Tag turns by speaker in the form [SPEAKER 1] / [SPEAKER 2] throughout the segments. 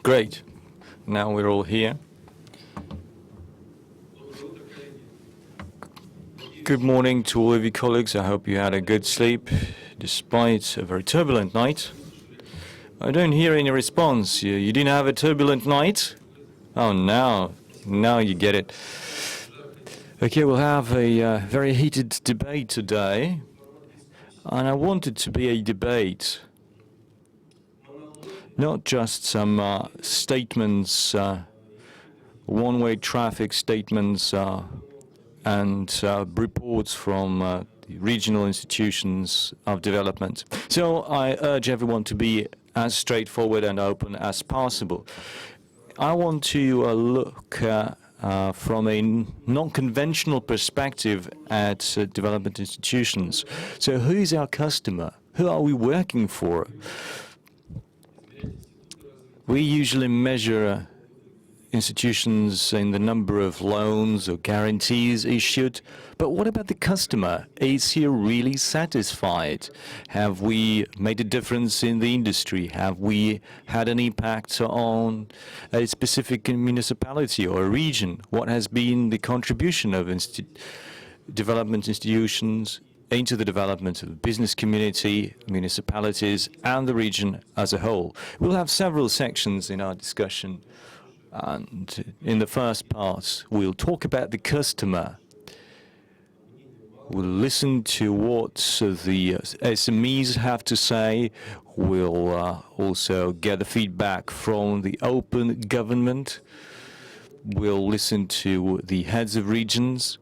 [SPEAKER 1] Great. Now we're all here. Good morning to all of you colleagues. I hope you had a good sleep despite a very turbulent night. I don't hear any response. You didn't have a turbulent night? Oh, now you get it. Okay, we'll have a very heated debate today. And I want it to be a debate, not just some statements, one-way traffic statements and reports from the regional institutions of development. So I urge everyone to be as straightforward and open as possible. I want to look from a non-conventional perspective at development institutions. So who is our customer? Who are we working for? We usually measure institutions in the number of loans or guarantees issued. But what about the customer? Is he really satisfied? Have we made a difference in the industry? Have we had an impact on a specific municipality or a region? What has been the contribution of development institutions into the development of the business community, municipalities, and the region as a whole? We'll have several sections in our discussion. And in the first part, we'll talk about the customer. We'll listen to what the SMEs have to say. We'll also get the feedback from the open government. We'll listen to the heads of regions,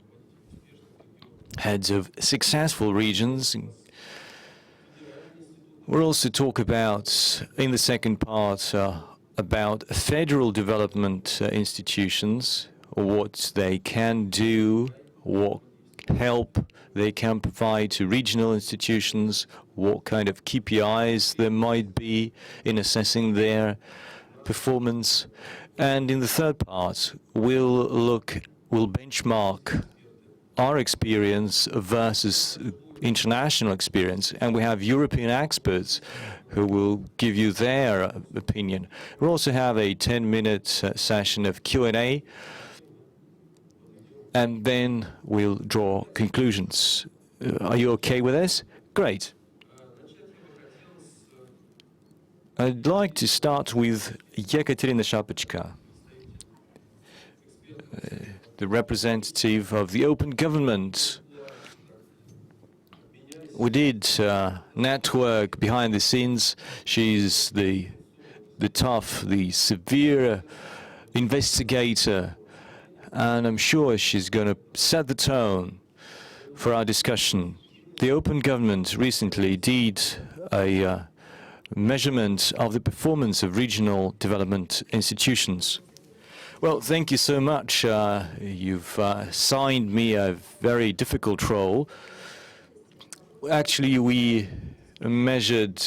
[SPEAKER 1] heads of successful regions. We'll also talk about, in the second part, about federal development institutions, what they can do, what help they can provide to regional institutions, what kind of KPIs there might be in assessing their performance. And in the third part, we'll benchmark our experience versus international experience, and we have European experts who will give you their opinion. We'll also have a 10-minute session of Q&A, and then we'll draw conclusions. Are you okay with this? Great. I'd like to start with Yekaterina Shapechka, the representative of the Open Government. We did network behind the scenes. She's the tough, the severe investigator, and I'm sure she's going to set the tone for our discussion. The Open Government recently did a measurement of the performance of regional development institutions. Well, thank you so much. You've assigned me a very difficult role. Actually, we measured.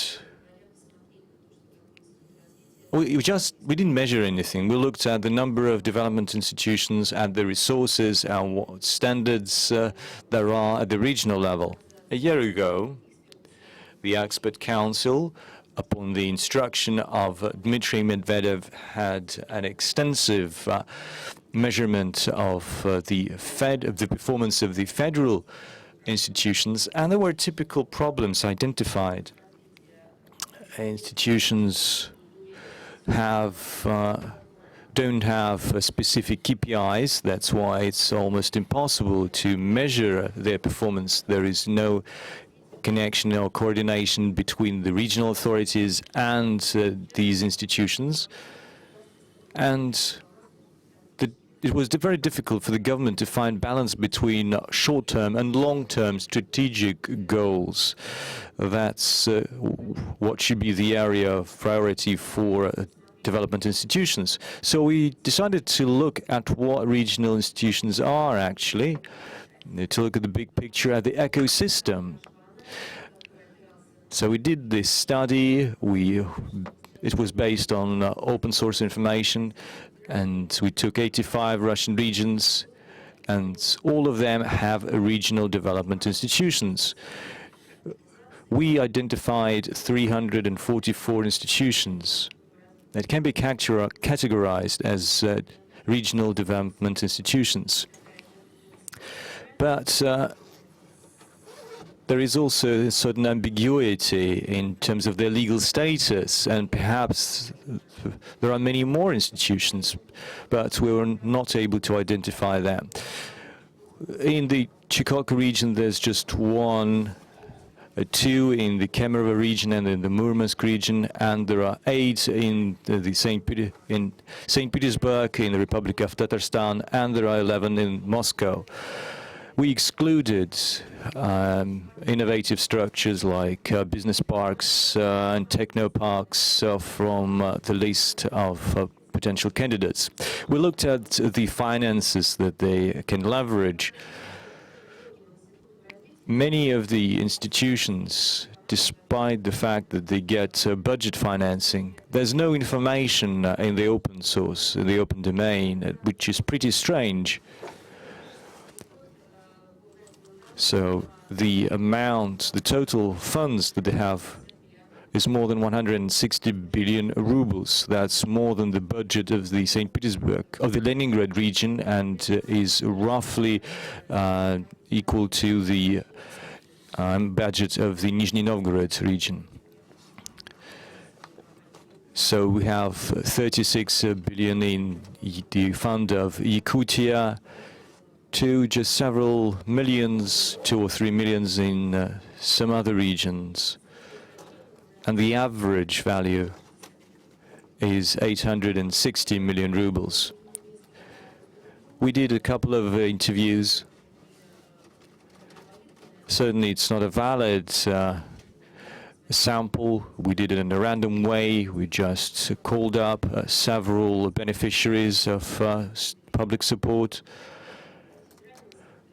[SPEAKER 1] We didn't measure anything. We looked at the number of development institutions, at the resources, and what standards there are at the regional level. A year ago, the Expert Council, upon the instruction of Dmitry Medvedev, had an extensive measurement of the performance of the federal institutions, and there were typical problems identified. Institutions don't have specific KPIs. That's why it's almost impossible to measure their performance. There is no connection or coordination between the regional authorities and these institutions. And it was very difficult for the government to find balance between short-term and long-term strategic goals. That's what should be the area of priority for development institutions. So we decided to look at what regional institutions are actually, to look at the big picture, at the ecosystem. So we did this study. It was based on open source information. And we took 85 Russian regions, and all of them have regional development institutions. We identified 344 institutions. that can be categorized as regional development institutions. But there is also a certain ambiguity in terms of their legal status, and perhaps there are many more institutions, but we were not able to identify them. In the Chukotka region, there's just one, two in the Kemerovo region and in the Murmansk region, and there are 8 in St. Petersburg, in the Republic of Tatarstan, and there are 11 in Moscow. We excluded innovative structures like business parks and technoparks from the list of potential candidates. We looked at the finances that they can leverage. Many of the institutions, despite the fact that they get budget financing, there's no information in the open source, in the open domain, which is pretty strange. So the amount, the total funds that they have is more than 160 billion rubles. That's more than the budget of the St. Petersburg, of the Leningrad region, and is roughly equal to the budget of the Nizhny Novgorod region. So we have 36 billion in the fund of Yakutia, to just several millions, 2 or 3 millions in some other regions. And the average value is 860 million rubles. We did a couple of interviews. Certainly it's not a valid sample. We did it in a random way. We just called up several beneficiaries of public support.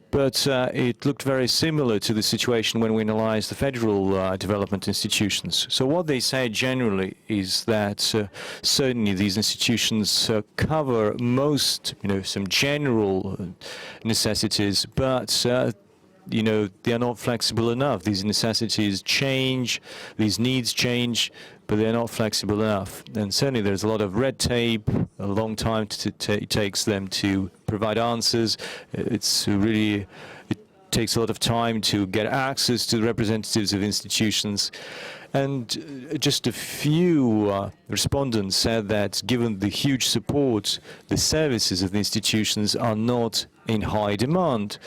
[SPEAKER 1] But it looked very similar to the situation when we analyzed the federal development institutions. So what they say generally is that certainly these institutions cover most, some general necessities, but they are not flexible enough. These necessities change, these needs change, but they're not flexible enough. And certainly there's a lot of red tape, a long time it takes them to provide answers. It takes a lot of time to get access to the representatives of institutions. And just a few respondents said that given the huge support, the services of the institutions are not in high demand,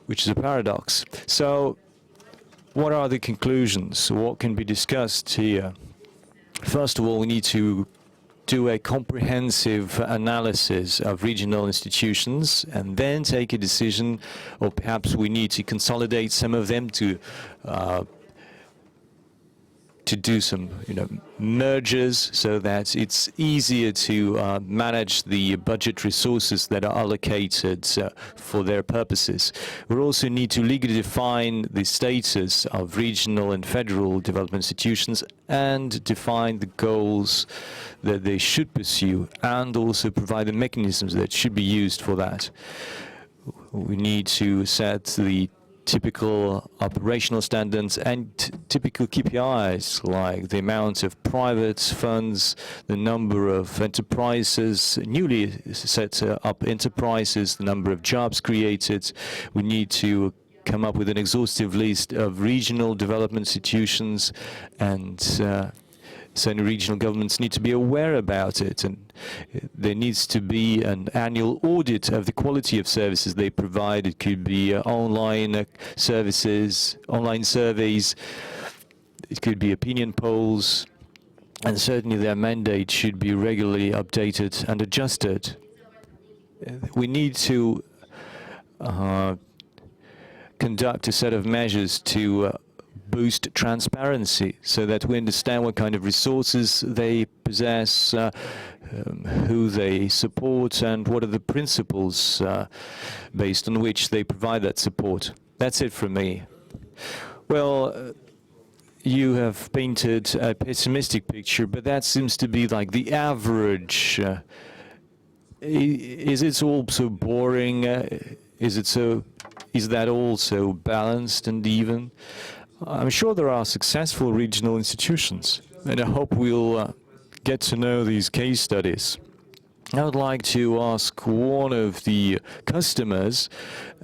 [SPEAKER 1] which is a paradox. So what are the conclusions? What can be discussed here? First of all, we need to do a comprehensive analysis of regional institutions and then take a decision, or perhaps we need to consolidate some of them to do some mergers so that it's easier to manage the budget resources that are allocated for their purposes. We also need to legally define the status of regional and federal development institutions and define the goals that they should pursue, and also provide the mechanisms that should be used for that. We need to set the typical operational standards and typical KPIs, like the amount of private funds, the number of enterprises, newly set up enterprises, the number of jobs created. We need to come up with an exhaustive list of regional development institutions, and certain regional governments need to be aware about it, and there needs to be an annual audit of the quality of services they provide. It could be online services, online surveys, it could be opinion polls, and certainly their mandate should be regularly updated and adjusted. We need to conduct a set of measures to boost transparency so that we understand what kind of resources they possess, who they support, and what are the principles based on which they provide that support. That's it from me. Well, you have painted a pessimistic picture, but that seems to be like the average. Is it all so boring? Is that all so balanced and even? I'm sure there are successful regional institutions, and I hope we'll get to know these case studies, I would like to ask one of the customers,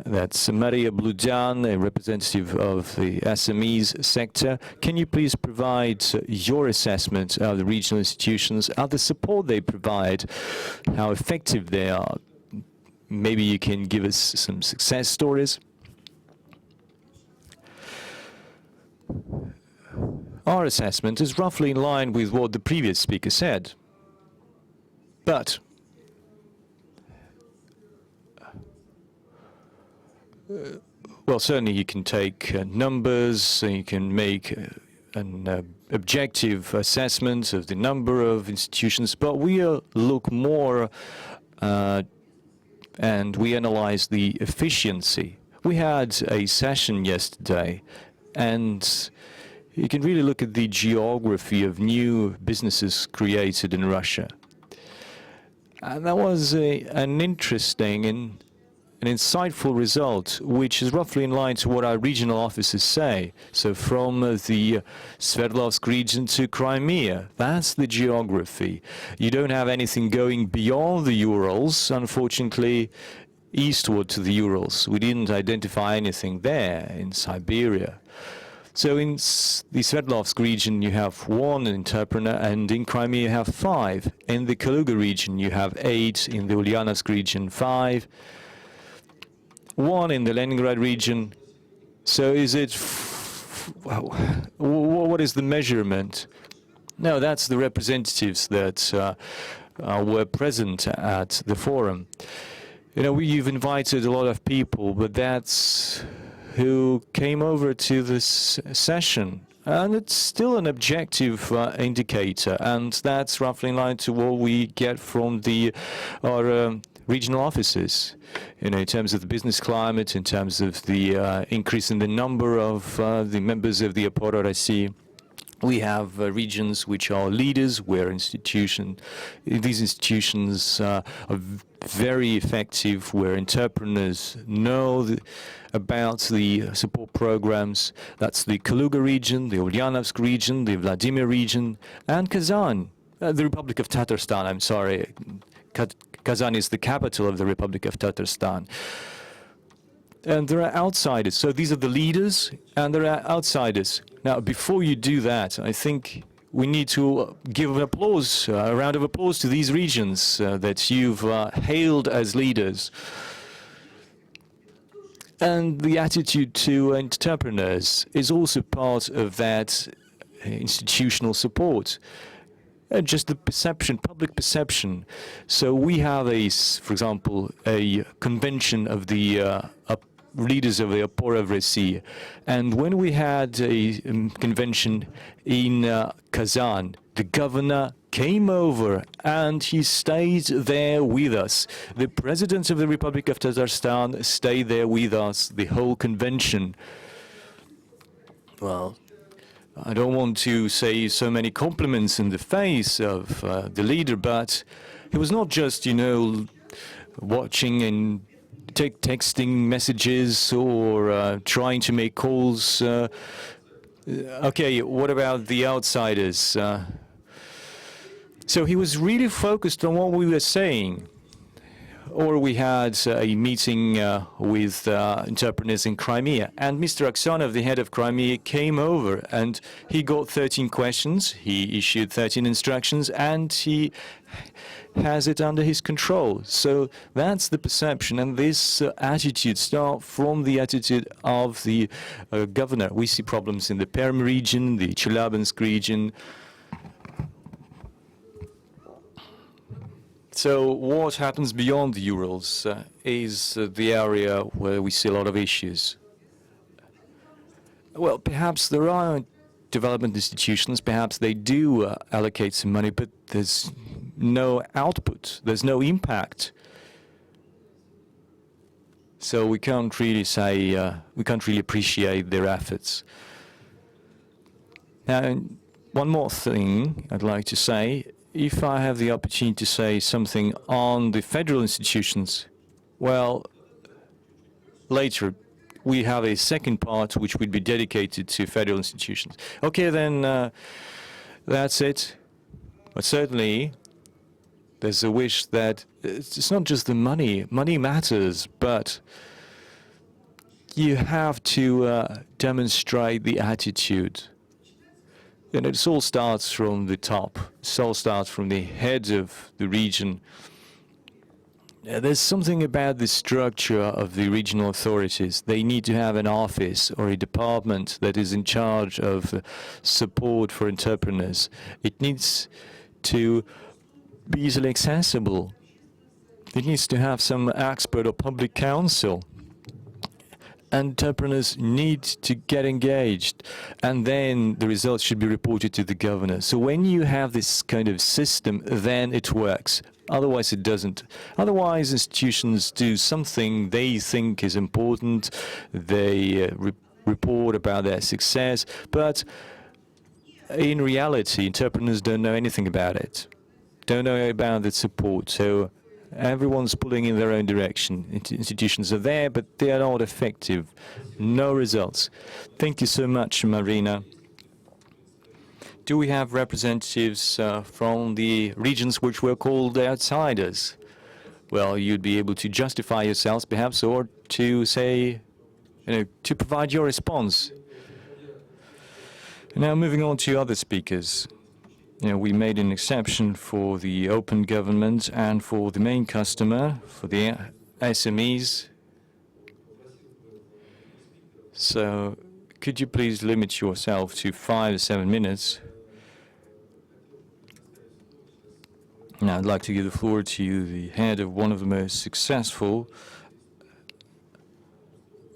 [SPEAKER 1] that's Maria Bludan, a representative of the SMEs sector. Can you please provide your assessment of the regional institutions, of the support they provide, how effective they are? Maybe you can give us some success stories. Our assessment is roughly in line with what the previous speaker said. But well, certainly you can take numbers, and you can make an objective assessment of the number of institutions, but we look more and we analyze the efficiency. We had a session yesterday, and you can really look at the geography of new businesses created in Russia. And that was an interesting and an insightful result, which is roughly in line to what our regional offices say. So from the Sverdlovsk region to Crimea, that's the geography. You don't have anything going beyond the Urals, unfortunately, eastward to the Urals. We didn't identify anything there in Siberia. So in the Sverdlovsk region, you have one entrepreneur, and in Crimea you have 5. In the Kaluga region, you have 8. In the Ulyanovsk region, 5. 1 in the Leningrad region. So is it, what is the measurement? No, that's the representatives that were present at the forum. You know, you've invited a lot of people, but that's who came over to this session. And it's still an objective indicator, and that's roughly in line to what we get from our regional offices, you know, in terms of the business climate, in terms of the increase in the number of the members of the Opora Rossiya. We have regions which are leaders, where these institutions are very effective, where entrepreneurs know about the support programs. That's the Kaluga region, the Ulyanovsk region, the Vladimir region, and Kazan, the Republic of Tatarstan, I'm sorry. Kazan is the capital of the Republic of Tatarstan. And there are outsiders. So these are the leaders, and there are outsiders. Now, before you do that, I think we need to give an applause, a round of applause to these regions that you've hailed as leaders. And the attitude to entrepreneurs is also part of that institutional support. Just the perception, public perception. So we have for example, a convention of the leaders of the Opora Rossiya. And when we had a convention in Kazan, the governor came over and he stayed there with us. The president of the Republic of Tatarstan stayed there with us, the whole convention. Well, I don't want to say so many compliments in the face of the leader, but he was not just, you know, watching and texting messages or trying to make calls. Okay, what about the outsiders? So he was really focused on what we were saying. Or we had a meeting with entrepreneurs in Crimea, and Mr. Aksanov, the head of Crimea, came over, and he got 13 questions, he issued 13 instructions, and he has it under his control. So that's the perception, and this attitude starts from the attitude of the governor. We see problems in the Perm region, the Chelyabinsk region. So what happens beyond the Urals is the area where we see a lot of issues. Well, perhaps there are development institutions, perhaps they do allocate some money, but there's no output, there's no impact. So we can't really say, we can't really appreciate their efforts. Now, one more thing I'd like to say. If I have the opportunity to say something on the federal institutions, well, later we have a second part which would be dedicated to federal institutions. Okay, then that's it. But certainly, there's a wish that it's not just the money. Money matters, but you have to demonstrate the attitude. And it all starts from the top. It all starts from the head of the region. There's something about the structure of the regional authorities. They need to have an office or a department that is in charge of support for entrepreneurs. It needs to be easily accessible. It needs to have some expert or public counsel. Entrepreneurs need to get engaged, and then the results should be reported to the governor. So when you have this kind of system, then it works. Otherwise, it doesn't. Otherwise, institutions do something they think is important. They report about their success, but in reality, entrepreneurs don't know anything about it, don't know about the support. So everyone's pulling in their own direction. Institutions are there, but they are not effective. No results. Thank you so much, Marina. Do we have representatives from the regions which were called outsiders? Well, you'd be able to justify yourselves, perhaps, or to say, to provide your response. Now, moving on to other speakers. We made an exception for the open government and for the main customer, for the SMEs. So could you please limit yourself to 5 or 7 minutes? Now I'd like to give the floor to the head of one of the most successful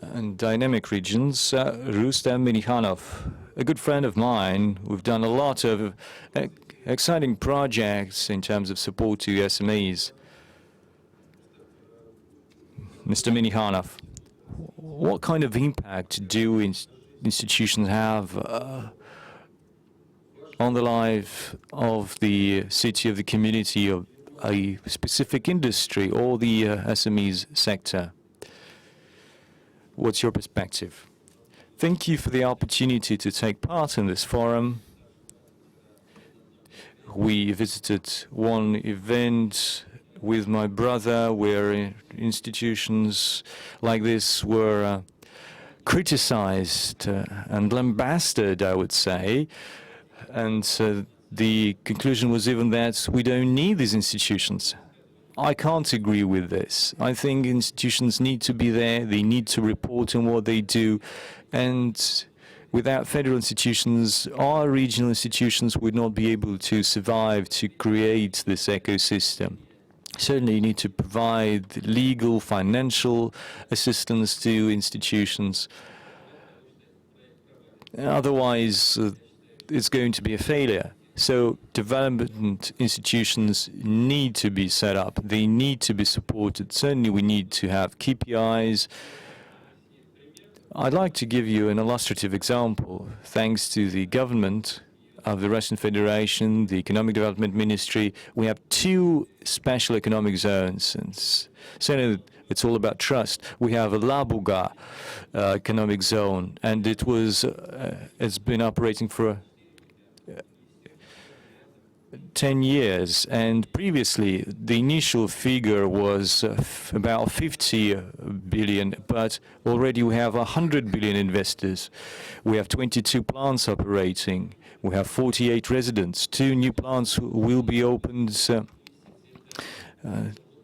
[SPEAKER 1] and dynamic regions, Rustem Minnikhanov. A good friend of mine. We've done a lot of exciting projects in terms of support to SMEs. Mr. Minnikhanov, what kind of impact do institutions have on the life of the city, of the community, of a specific industry, or the SMEs sector? What's your perspective? Thank you for the opportunity to take part in this forum. We visited one event with my brother where institutions like this were criticized and lambasted, I would say. And the conclusion was even that we don't need these institutions. I can't agree with this. I think institutions need to be there. They need to report on what they do. And without federal institutions, our regional institutions would not be able to survive, to create this ecosystem. Certainly, you need to provide legal, financial assistance to institutions. Otherwise, it's going to be a failure. So development institutions need to be set up. They need to be supported. Certainly, we need to have KPIs. I'd like to give you an illustrative example. Thanks to the government of the Russian Federation, the Economic Development Ministry, we have 2 special economic zones. And certainly, it's all about trust. We have a Labuga economic zone, and it's been operating for 10 years, and previously the initial figure was about 50 billion, but already we have 100 billion investors. We have 22 plants operating. We have 48 residents. 2 new plants will be opened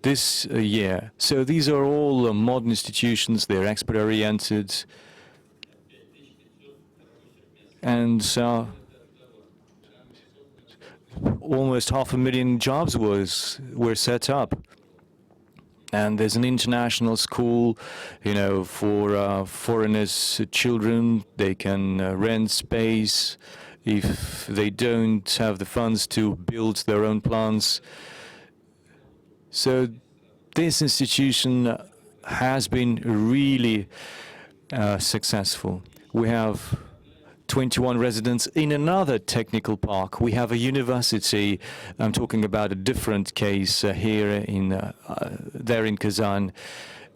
[SPEAKER 1] this year. So these are all modern institutions. They're export-oriented, and almost 500,000 jobs were set up. And there's an international school, for foreigners' children. They can rent space if they don't have the funds to build their own plants. So this institution has been really successful. We have 21 residents in another technical park. We have a university. I'm talking about a different case here there in Kazan,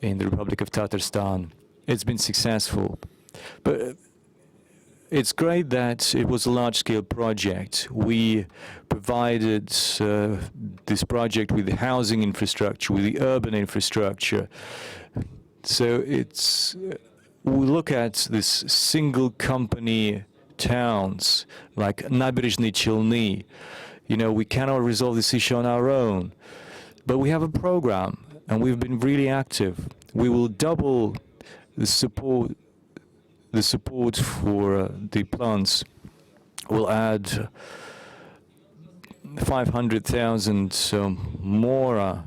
[SPEAKER 1] in the Republic of Tatarstan. It's been successful. But it's great that it was a large-scale project. We provided this project with the housing infrastructure, with the urban infrastructure. So we look at this single company towns like Nabережные Челны. You know, we cannot resolve this issue on our own, but we have a program, and we've been really active. We will double the support for the plants. We'll add 500,000 more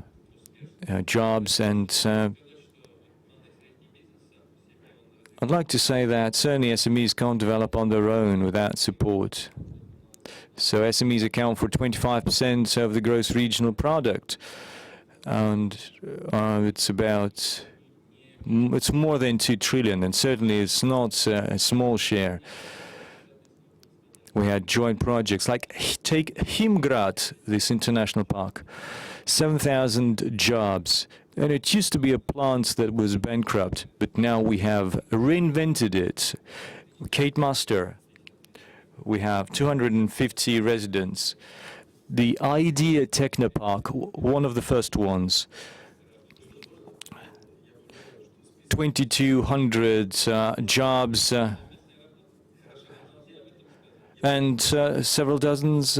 [SPEAKER 1] jobs, and I'd like to say that certainly SMEs can't develop on their own without support. So SMEs account for 25% of the gross regional product, and it's more than 2 trillion, and certainly it's not a small share. We had joint projects like take Himgrad, this international park, 7,000 jobs. And it used to be a plant that was bankrupt, but now we have reinvented it. Kate Master, we have 250 residents. The Idea Technopark, one of the first ones, 2,200 jobs and several dozens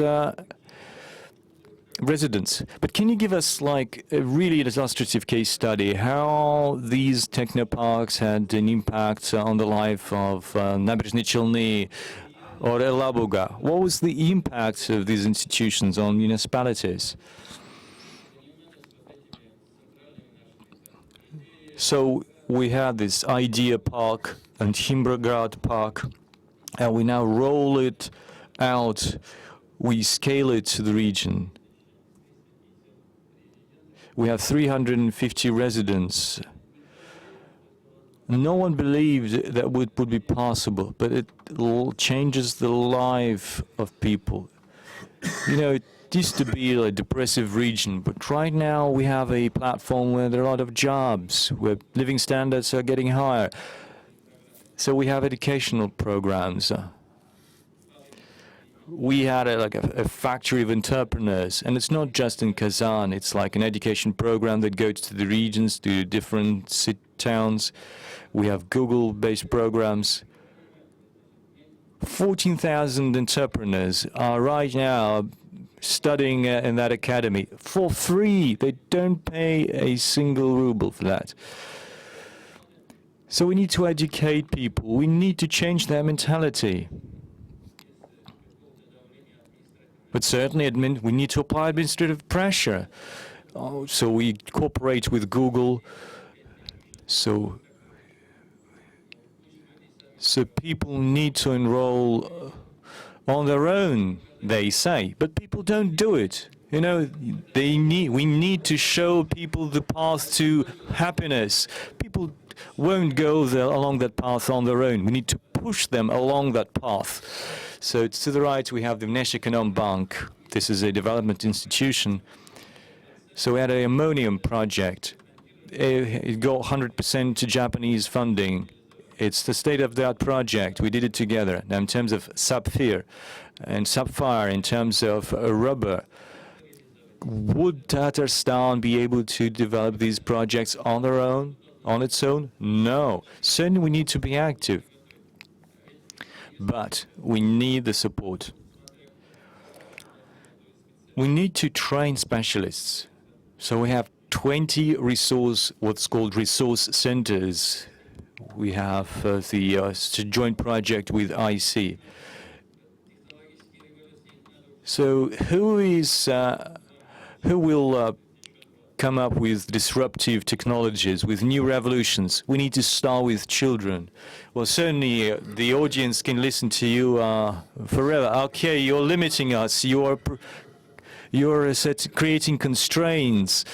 [SPEAKER 1] residents. But can you give us like a really illustrative case study how these technoparks had an impact on the life of Nabережные Челны or Elabуга? What was the impact of these institutions on municipalities? So we had this Idea Park and Himgrad Park, and we now roll it out. We scale it to the region. We have 350 residents. No one believed that would be possible, but it changes the life of people. You know, it used to be a depressive region, but right now we have a platform where there are a lot of jobs, where living standards are getting higher. So we have educational programs. We had a factory of entrepreneurs, and it's not just in Kazan. It's like an education program that goes to the regions, to different towns. We have Google-based programs. 14,000 entrepreneurs are right now studying in that academy for free. They don't pay a single ruble for that. So we need to educate people. We need to change their mentality. But certainly we need to apply administrative pressure. So we cooperate with Google. So people need to enroll on their own, they say, but people don't do it. You know, we need to show people the path to happiness. People won't go along that path on their own. We need to push them along that path. So to the right, we have the Vneshekonombank. This is a development institution. So we had an ammonium project. It got 100% to Japanese funding. It's the state-of-the-art project. We did it together. Now, in terms of sapphire, in terms of rubber, would Tatarstan be able to develop these projects on their own, on its own? No. Certainly, we need to be active. But we need the support. We need to train specialists. So we have 20 what's called resource centers. We have the joint project with IC. So who will come up with disruptive technologies, with new revolutions? We need to start with children. Well, certainly the audience can listen to you forever. Okay, you're limiting us. You're creating constraints.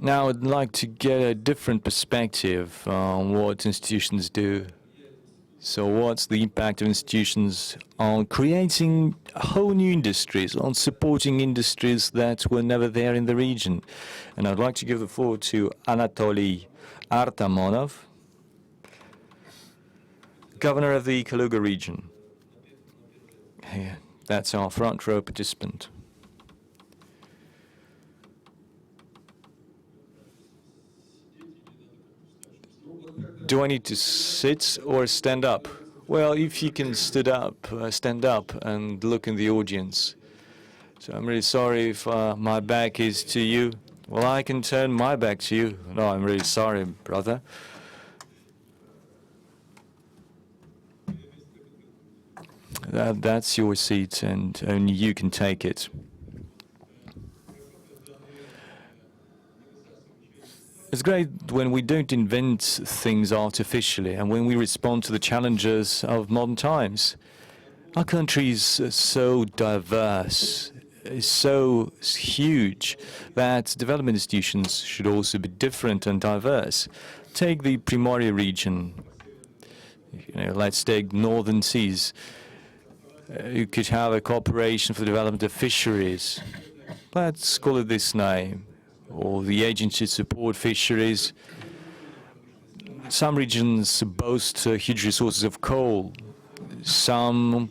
[SPEAKER 1] Now I'd like to get a different perspective on what institutions do. So what's the impact of institutions on creating whole new industries, on supporting industries that were never there in the region? And I'd like to give the floor to Anatoly Artamonov. Governor of the Kaluga region. Here, that's our front row participant. Do I need to sit or stand up? Well, if you can stand up and look in the audience. So I'm really sorry if my back is to you. Well, I can turn my back to you. No, I'm really sorry, brother. That's your seat, and only you can take it. It's great when we don't invent things artificially and when we respond to the challenges of modern times. Our country is so diverse, is so huge, that development institutions should also be different and diverse. Take the Primorye region. Let's take northern seas. You could have a cooperation for the development of fisheries. Let's call it this name. Or the agency support fisheries. Some regions boast huge resources of coal. Some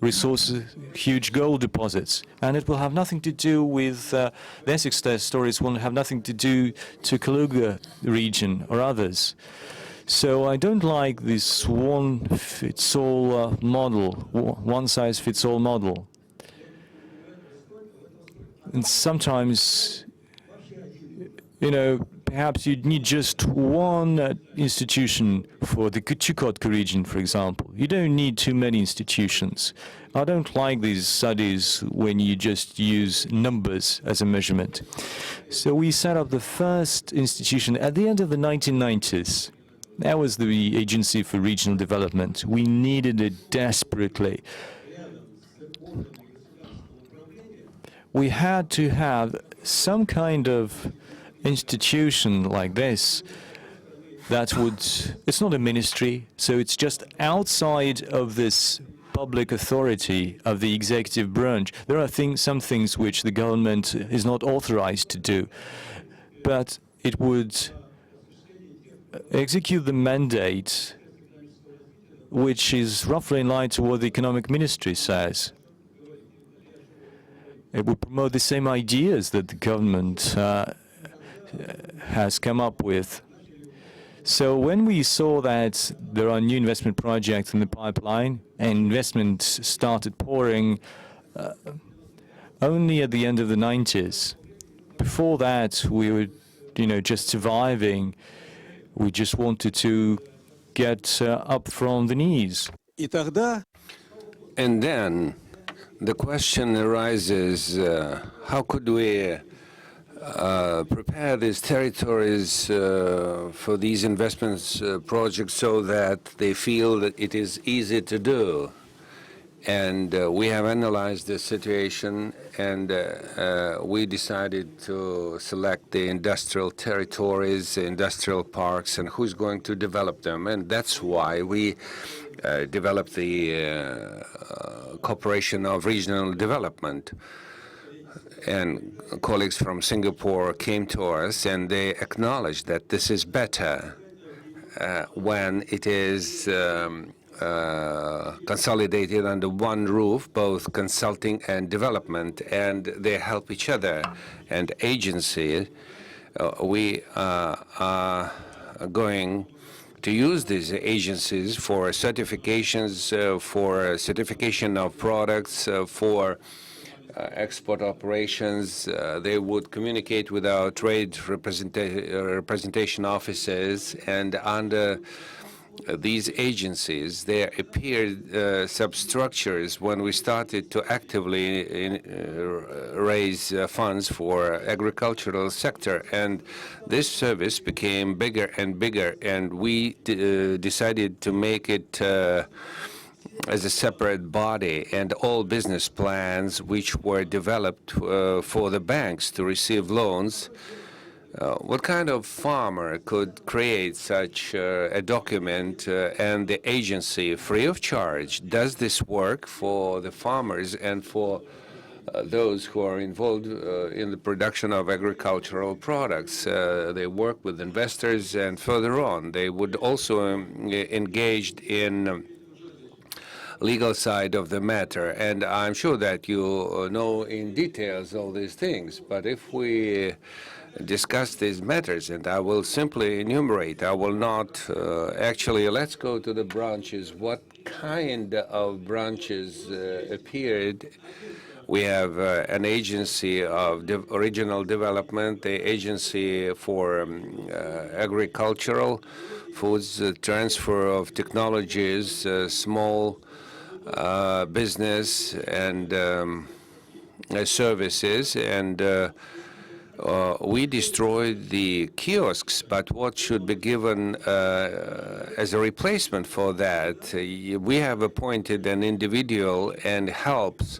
[SPEAKER 1] resources, huge gold deposits. And it will have nothing to do with the Essex stories, will have nothing to do to Kaluga region or others. So I don't like this one-fits-all model, one-size-fits-all model. And sometimes, perhaps you need just one institution for the Chukotka region, for example. You don't need too many institutions. I don't like these studies when you just use numbers as a measurement. So we set up the first institution at the end of the 1990s. That was the Agency for Regional Development. We needed it desperately. We had to have some kind of institution like this that would, it's not a ministry, so it's just outside of this public authority of the executive branch. There are some things which the government is not authorized to do, but it would execute the mandate which is roughly in line to what the economic ministry says. It would promote the same ideas that the government has come up with. So when we saw that there are new investment projects in the pipeline and investment started pouring only at the end of the 90s. Before that, we were, just surviving. We just wanted to get up from the knees.
[SPEAKER 2] And then the question arises, how could we prepare these territories for these investments projects so that they feel that it is easy to do? And we have analyzed the situation, and we decided to select the industrial territories, industrial parks, and who's going to develop them. And that's why we developed the Cooperation of Regional Development. And colleagues from Singapore came to us, and they acknowledged that this is better when it is consolidated under one roof, both consulting and development, and they help each other. And agency, we are going to use these agencies for certifications, for certification of products, for export operations. They would communicate with our trade representation offices, and under these agencies, there appeared substructures when we started to actively raise funds for agricultural sector, and this service became bigger and bigger, and we decided to make it as a separate body, and all business plans which were developed for the banks to receive loans. What kind of farmer could create such a document and the agency free of charge? Does this work for the farmers and for those who are involved in the production of agricultural products. They work with investors, and further on, they would also engaged in legal side of the matter. And I'm sure that you know in details all these things. But if we discuss these matters, and I will simply enumerate, I will not actually, let's go to the branches. What kind of branches appeared? We have an agency of regional development, the agency for agricultural foods, transfer of technologies, small business and services, and we destroyed the kiosks, but what should be given as a replacement for that? We have appointed an individual and helps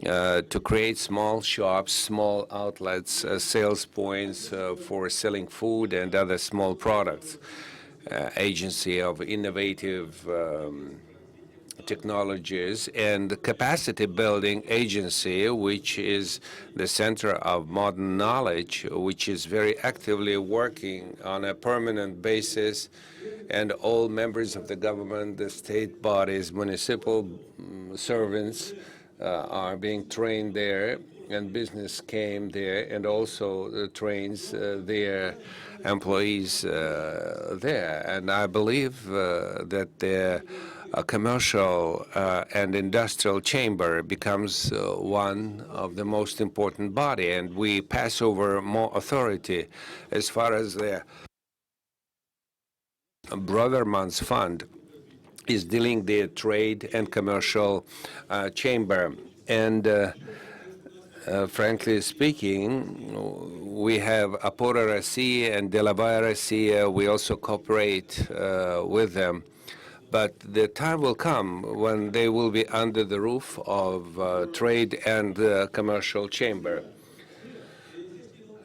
[SPEAKER 2] to create small shops, small outlets, sales points for selling food and other small products. Agency of innovative technologies and capacity building agency, which is the center of modern knowledge, which is very actively working on a permanent basis, and all members of the government, the state bodies, municipal servants are being trained there, and business came there and also trains their employees there. And I believe that the commercial and industrial chamber becomes one of the most important body, and we pass over more authority as far as the Brothermans Fund is dealing the trade and commercial chamber. And frankly speaking, we have Apora Rossiya and Delavaya Rossiya. We also cooperate with them. But the time will come when they will be under the roof of trade and commercial chamber.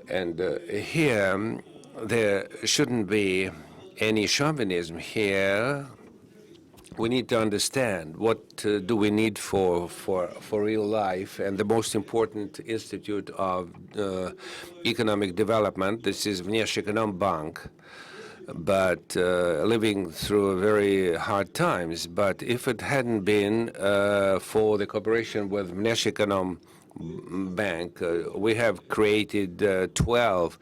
[SPEAKER 2] And here, there shouldn't be any chauvinism here. We need to understand what do we need for real life, and the most important institute of economic development, this is Внешэкономбанк, but living through very hard times. But if it hadn't been for the cooperation with Внешэкономбанk, we have created 12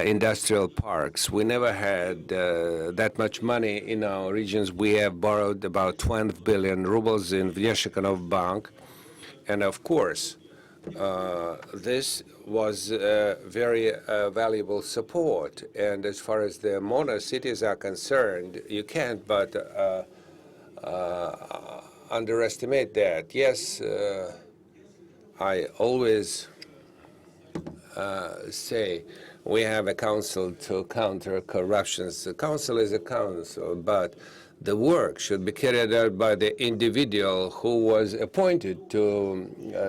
[SPEAKER 2] industrial parks. We never had that much money in our regions. We have borrowed about 12 billion rubles in Внешэкономбанk. And of course, this was very valuable support. And as far as the mono cities are concerned, you can't but underestimate that. Yes, I always say we have a council to counter corruption. The council is a council, but the work should be carried out by the individual who was appointed to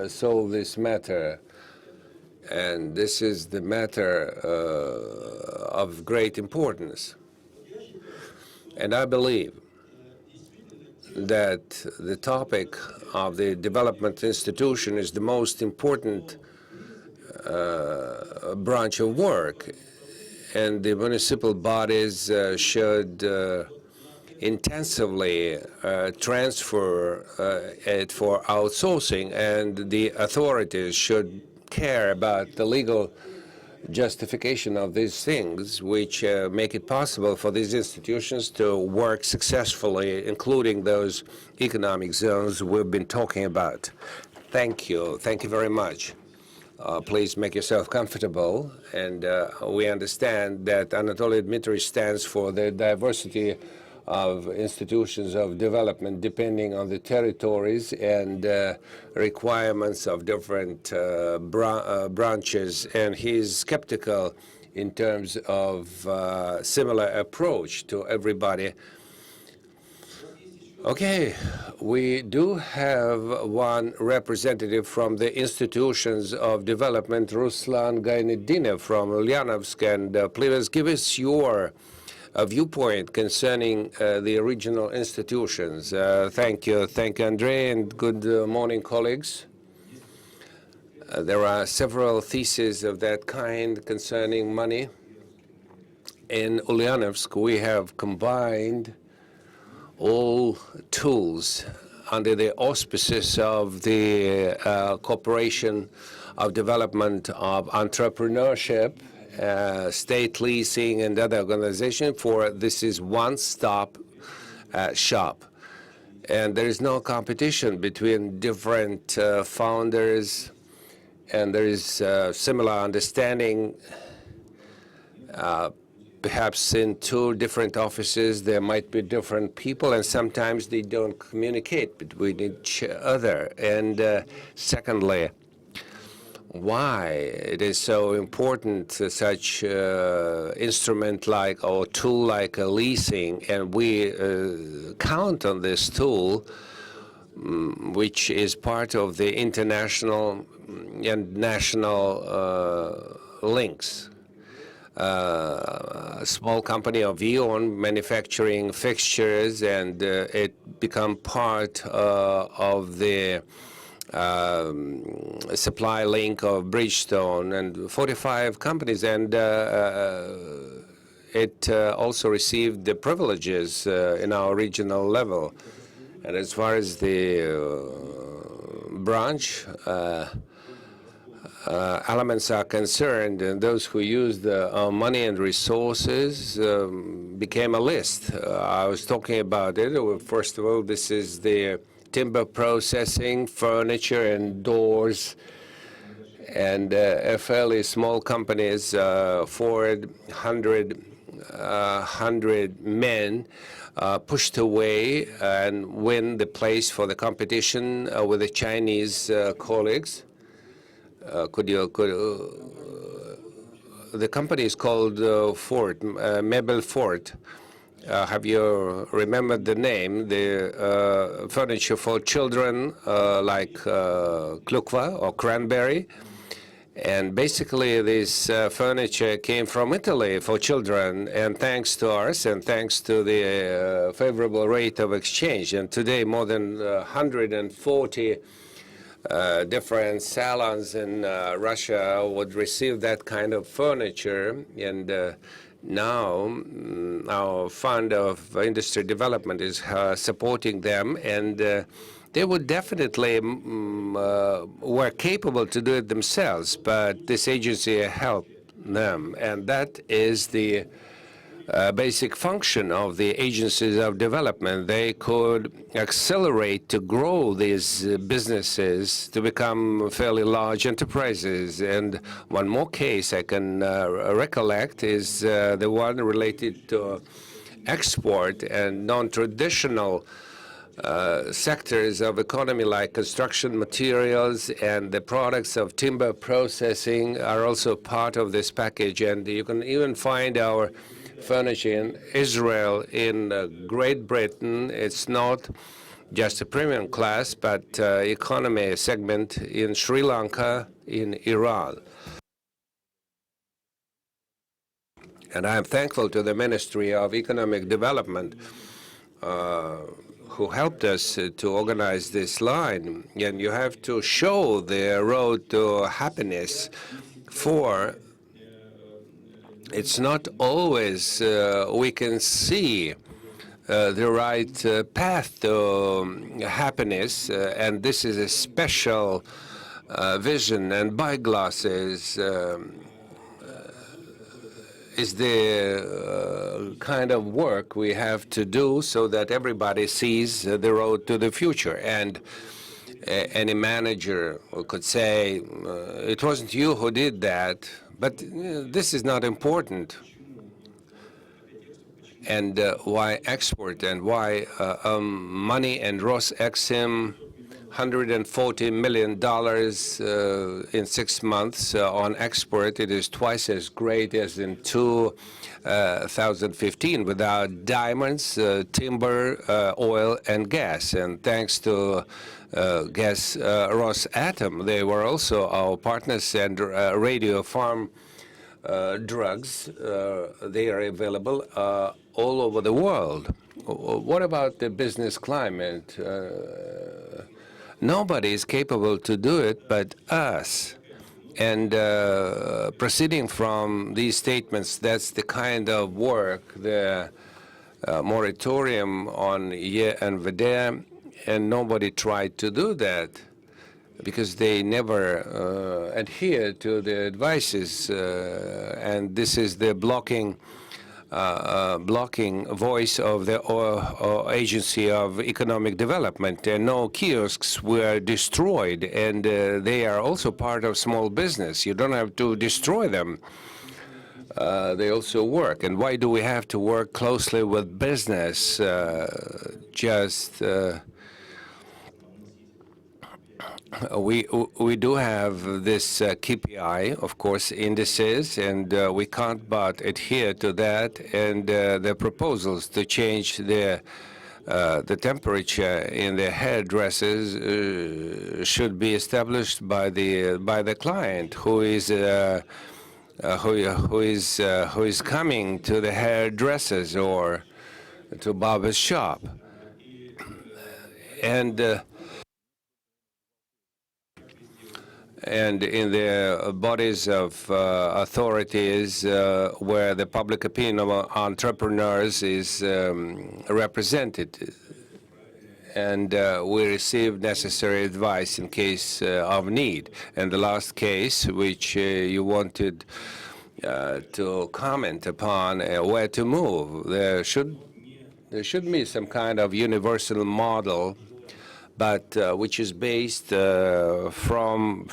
[SPEAKER 2] solve this matter. And this is the matter of great importance. And I believe that the topic of the development institution is the most important branch of work, and the municipal bodies should intensively transfer it for outsourcing, and the authorities should care about the legal justification of these things, which make it possible for these institutions to work successfully, including those economic zones we've been talking about. Thank you. Thank you very much. Please make yourself comfortable. And we understand that Anatoly Dmitrievich stands for the diversity of institutions of development depending on the territories and requirements of different branches, and he's skeptical in terms of similar approach to everybody. Okay, we do have one representative from the institutions of development, Ruslan Gaynetdinov from Ulyanovsk, and please give us your viewpoint concerning the regional institutions. Thank you, Andrei, and good morning, colleagues. There are several theses of that kind concerning money. In Ulyanovsk, we have combined all tools under the auspices of the Cooperation of Development of Entrepreneurship, state leasing, and other organizations for this is one-stop shop. And there is no competition between different founders, and there is similar understanding. Perhaps in two different offices there might be different people, and sometimes they don't communicate between each other. And secondly, why it is so important such instrument like or tool like a leasing, and we count on this tool, which is part of the international and national links. A small company of Ion manufacturing fixtures, and it become part of the supply link of Bridgestone and 45 companies, and it also received the privileges in our regional level. And as far as the branch elements are concerned, and those who used money and resources became a list. I was talking about it. First of all, this is the timber processing, furniture and doors, and fairly small companies, 400 men pushed away and win the place for the competition with the Chinese colleagues. The company is called Fort, Mebel Fort. Have you remembered the name? The furniture for children like klukva or cranberry. And basically this furniture came from Italy for children, and thanks to ours and thanks to the favorable rate of exchange. And today more than 140 different salons in Russia would receive that kind of furniture, and now our Fund of Industry Development is supporting them, and they would definitely were capable to do it themselves, but this agency helped them, and that is the basic function of the agencies of development. They could accelerate to grow these businesses to become fairly large enterprises. And one more case I can recollect is the one related to export and non-traditional sectors of economy like construction materials, and the products of timber processing are also part of this package. And you can even find our furniture in Israel, in Great Britain. It's not just a premium class, but economy segment in Sri Lanka, in Iran. And I'm thankful to the Ministry of Economic Development who helped us to organize this line. And you have to show the road to happiness, for it's not always we can see the right path to happiness, and this is a special vision, and Byglasses is the kind of work we have to do so that everybody sees the road to the future. And any manager could say, it wasn't you who did that, but this is not important. And why export, and why money and Rosexim, $140 million in 6 months on export. It is twice as great as in 2015 without diamonds, timber, oil, and gas. And thanks to gas Rosatom, they were also our partners, and radio farm drugs, they are available all over the world. What about the business climate? Nobody is capable to do it but us. And proceeding from these statements, that's the kind of work, the moratorium on NVD, and nobody tried to do that because they never adhere to the advices, and this is the blocking voice of the Agency of Economic Development. And no kiosks were destroyed, and they are also part of small business. You don't have to destroy them. They also work. And why do we have to work closely with business? We do have this KPI, of course, indices, and we can't but adhere to that. And the proposals to change the temperature in the hairdressers should be established by the client who is coming to the hairdressers or to barber's shop. And in the bodies of authorities where the public opinion of entrepreneurs is represented. And we receive necessary advice in case of need. And the last case, which you wanted to comment upon, where to move. There should be some kind of universal model, but which is based from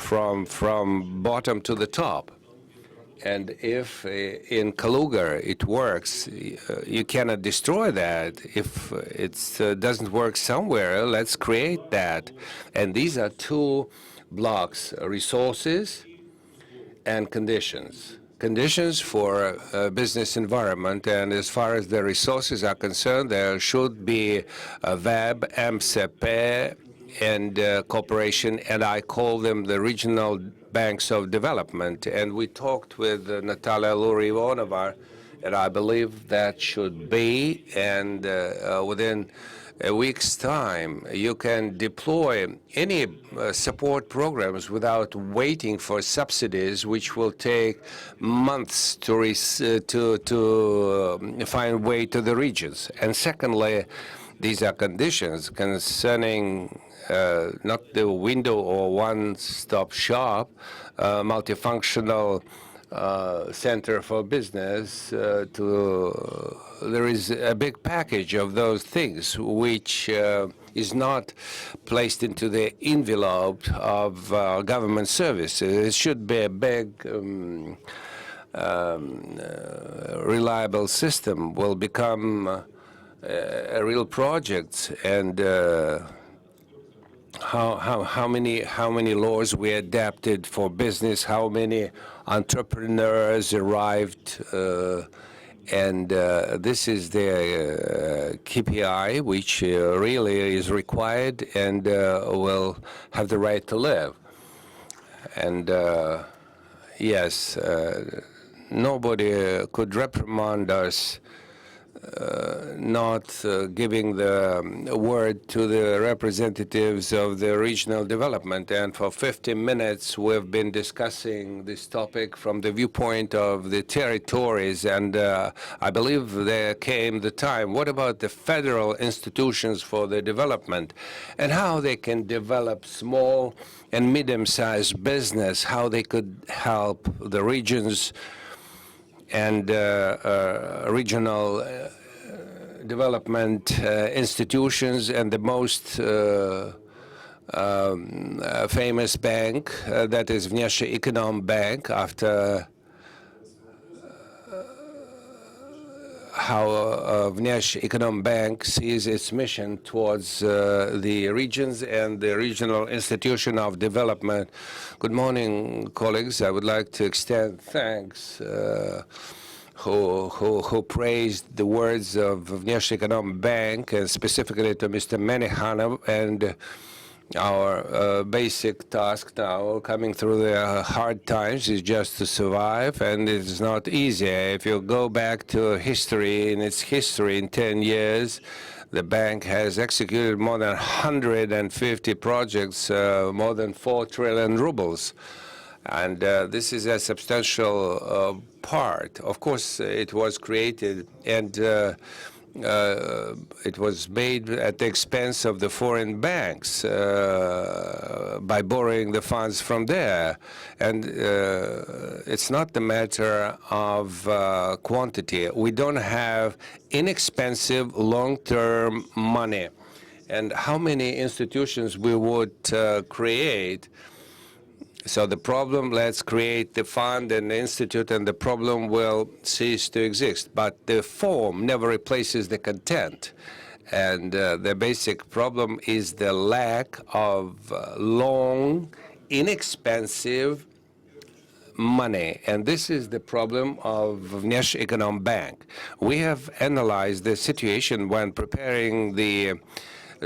[SPEAKER 2] bottom to the top. And if in Kaluga it works, you cannot destroy that. If it doesn't work somewhere, let's create that. And these are two blocks: resources and conditions. Conditions for a business environment, and as far as the resources are concerned, there should be a VAB, MCP, and cooperation, and I call them the regional banks of development. And we talked with Natalia Lurionova, and I believe that should be, and within a week's time, you can deploy any support programs without waiting for subsidies, which will take months to find way to the regions. And secondly, these are conditions concerning not the window or one-stop shop, multifunctional center for business. There is a big package of those things which is not placed into the envelope of government services. It should be a big, reliable system. Will become a real project, and how many laws we adapted for business, how many entrepreneurs arrived, and this is the KPI which really is required and will have the right to live. And yes, nobody could reprimand us not giving the word to the representatives of the regional development. And for 50 minutes, we've been discussing this topic from the viewpoint of the territories. And I believe there came the time, what about the federal institutions for the development and how they can develop small and medium-sized business, how they could help the regions and regional development institutions, and the most famous bank, that is Vnesheekonom Bank, after how Vnesheekonom Bank sees its mission towards the regions and the regional institution of development. Good morning, colleagues. I would like to extend thanks who praised the words of Vnesheekonom Bank, and specifically to Mr. Menekhanov. And our basic task now, coming through the hard times, is just to survive, and it's not easy. If you go back to history, in 10 years, the bank has executed more than 150 projects, more than 4 trillion rubles. And this is a substantial part. Of course, it was created and it was made at the expense of the foreign banks by borrowing the funds from there. And it's not the matter of quantity. We don't have inexpensive long-term money. And how many institutions we would create. So the problem, let's create the fund and the institute, and the problem will cease to exist. But the form never replaces the content. And the basic problem is the lack of long, inexpensive money. And this is the problem of Vnesheconombank. We have analyzed the situation when preparing the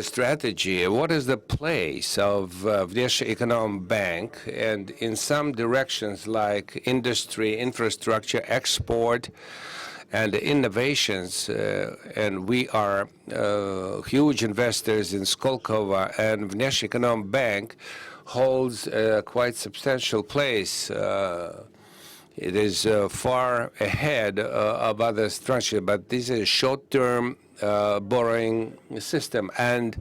[SPEAKER 2] strategy. What is the place of Vnesheconombank? And in some directions like industry, infrastructure, export, and innovations, and we are huge investors in Skolkovo, and Vnesheconombank holds a quite substantial place. It is far ahead of other structures, but this is a short-term borrowing system. And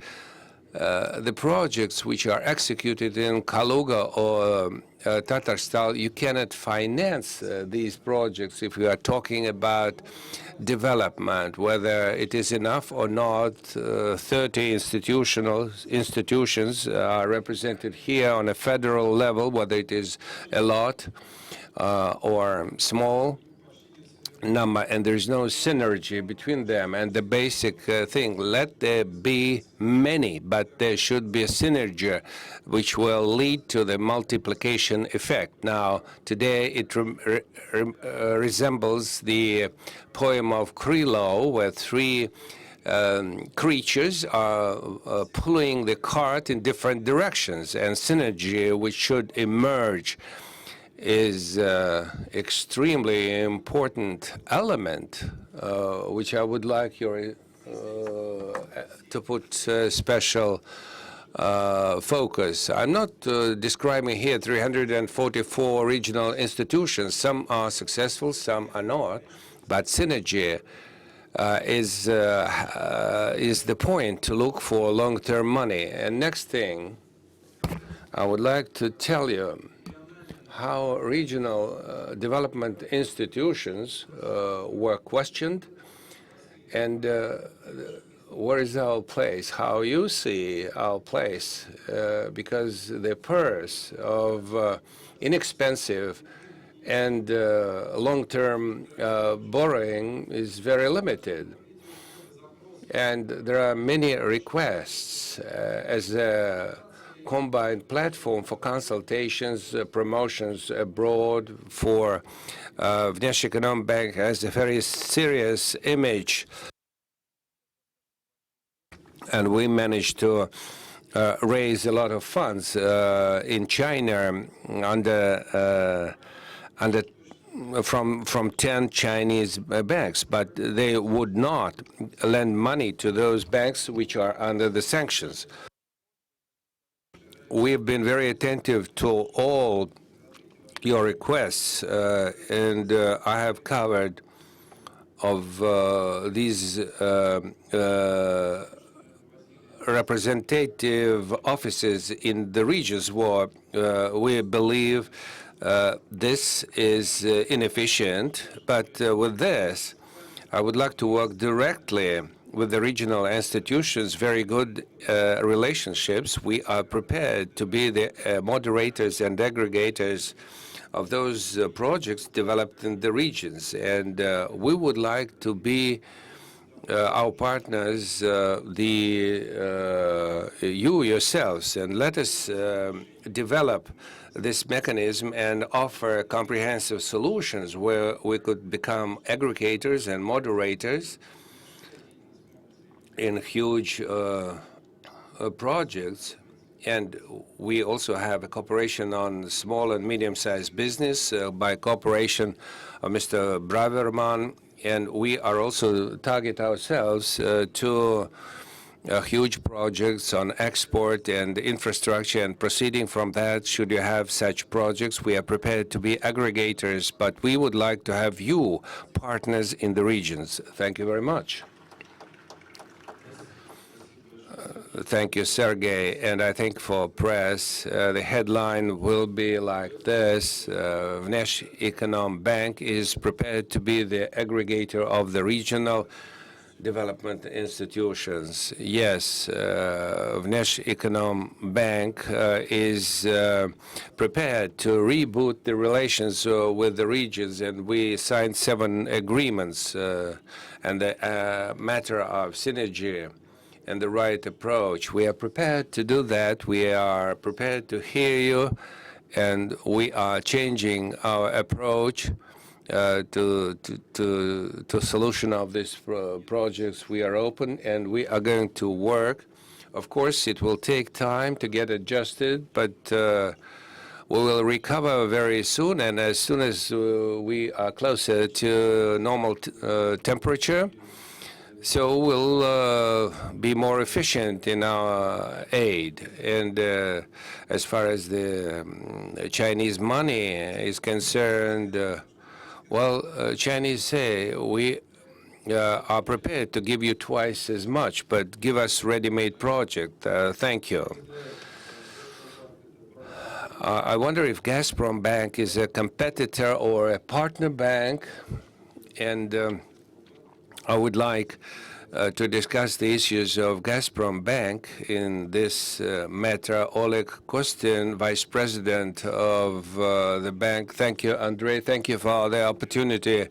[SPEAKER 2] the projects which are executed in Kaluga or Tatarstal, you cannot finance these projects if you are talking about development, whether it is enough or not. 30 institutions are represented here on a federal level, whether it is a lot or small number, and there's no synergy between them. And the basic thing, let there be many, but there should be a synergy which will lead to the multiplication effect. Now, today it resembles the poem of Krylov, where three creatures are pulling the cart in different directions, and synergy which should emerge is extremely important element, which I would like your to put special focus. I'm not describing here 344 regional institutions. Some are successful, some are not, but synergy is the point to look for long-term money. And next thing, I would like to tell you how regional development institutions were questioned, and where is our place, how you see our place, because the purse of inexpensive and long-term borrowing is very limited. And there are many requests as a combined platform for consultations, promotions abroad. For Vnesheconombank has a very serious image, and we managed to raise a lot of funds in China from 10 Chinese banks, but they would not lend money to those banks which are under the sanctions. We've been very attentive to all your requests, and I have covered of these representative offices in the regions where we believe this is inefficient. But with this, I would like to work directly with the regional institutions, very good relationships. We are prepared to be the moderators and aggregators of those projects developed in the regions. And we would like to be our partners, you yourselves, and let us develop this mechanism and offer comprehensive solutions where we could become aggregators and moderators in huge projects. And we also have a cooperation on small and medium-sized business by cooperation of Mr. Braverman. And we are also target ourselves to huge projects on export and infrastructure, and proceeding from that, should you have such projects, we are prepared to be aggregators, but we would like to have you partners in the regions. Thank you very much. Thank you, Sergey. And I think for press, the headline will be like this: Vnesheconombank is prepared to be the aggregator of the regional development institutions. Yes, Vnesheconombank is prepared to reboot the relations with the regions, and we signed 7 agreements. And the matter of synergy and the right approach, we are prepared to do that. We are prepared to hear you, and we are changing our approach to solution of these projects. We are open, and we are going to work. Of course, it will take time to get adjusted, but we will recover very soon. And as soon as we are closer to normal temperature, so we'll be more efficient in our aid. And as far as the Chinese money is concerned, well, Chinese say we are prepared to give you twice as much, but give us ready-made project. Thank you. I wonder if Gazprom Bank is a competitor or a partner bank, and I would like to discuss the issues of Gazprom Bank in this matter. Oleg Kostin, Vice President of the bank. Thank you, Andrei. Thank you for the opportunity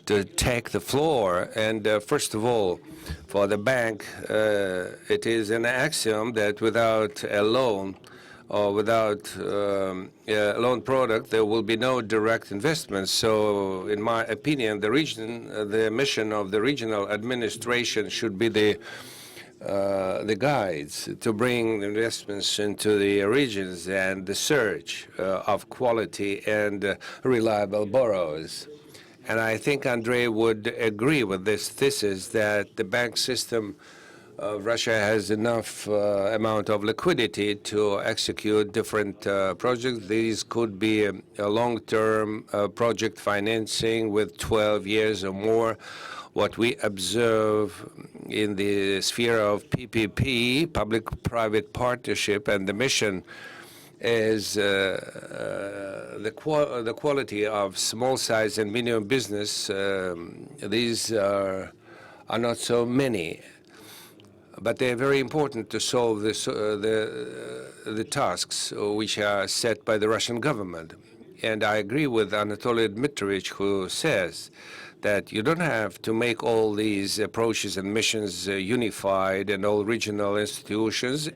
[SPEAKER 2] to take the floor. And first of all, for the bank, it is an axiom that without a loan or without a loan product, there will be no direct investment. So, in my opinion, the mission of the regional administration should be the guides to bring investments into the regions and the search of quality and reliable borrowers. And I think Andrei would agree with this thesis that the bank system Russia has enough amount of liquidity to execute different projects. These could be a long-term project financing with 12 years or more. What we observe in the sphere of PPP, public-private partnership, and the mission is the quality of small size and medium business. These are not so many, but they're very important to solve this, the tasks which are set by the Russian government. And I agree with Anatoly Dmitrovich, who says that you don't have to make all these approaches and missions unified and all regional institutions.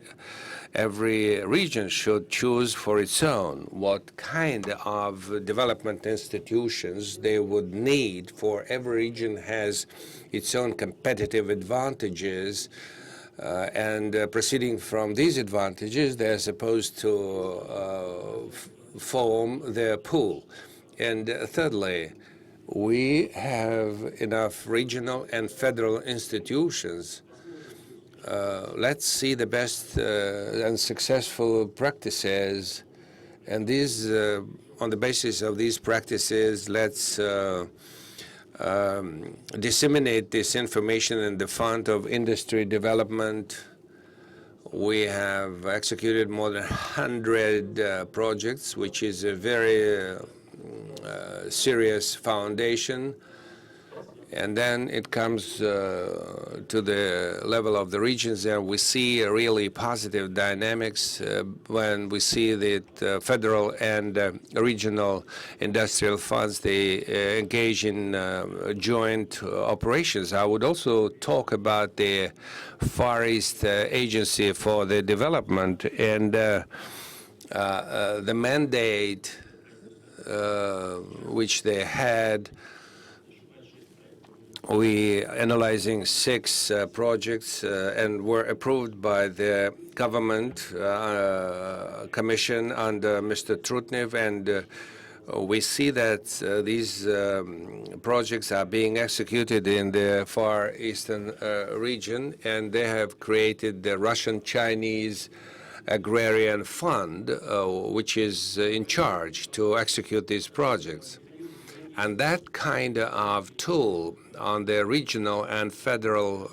[SPEAKER 2] Every region should choose for its own what kind of development institutions they would need, for every region has its own competitive advantages. And proceeding from these advantages, they're supposed to form their pool. And thirdly, we have enough regional and federal institutions. Let's see the best and successful practices, and these, on the basis of these practices, let's disseminate this information in the Fund of Industry Development. We have executed more than 100 projects, which is a very serious foundation. And then it comes to the level of the regions, and we see really positive dynamics when we see that federal and regional industrial funds, they engage in joint operations. I would also talk about the Far East Agency for the Development and the mandate which they had. We analyzing 6 projects and were approved by the government commission under Mr. Trutnev, and we see that these projects are being executed in the Far Eastern region, and they have created the Russian-Chinese Agrarian Fund, which is in charge to execute these projects. And that kind of tool on the regional and federal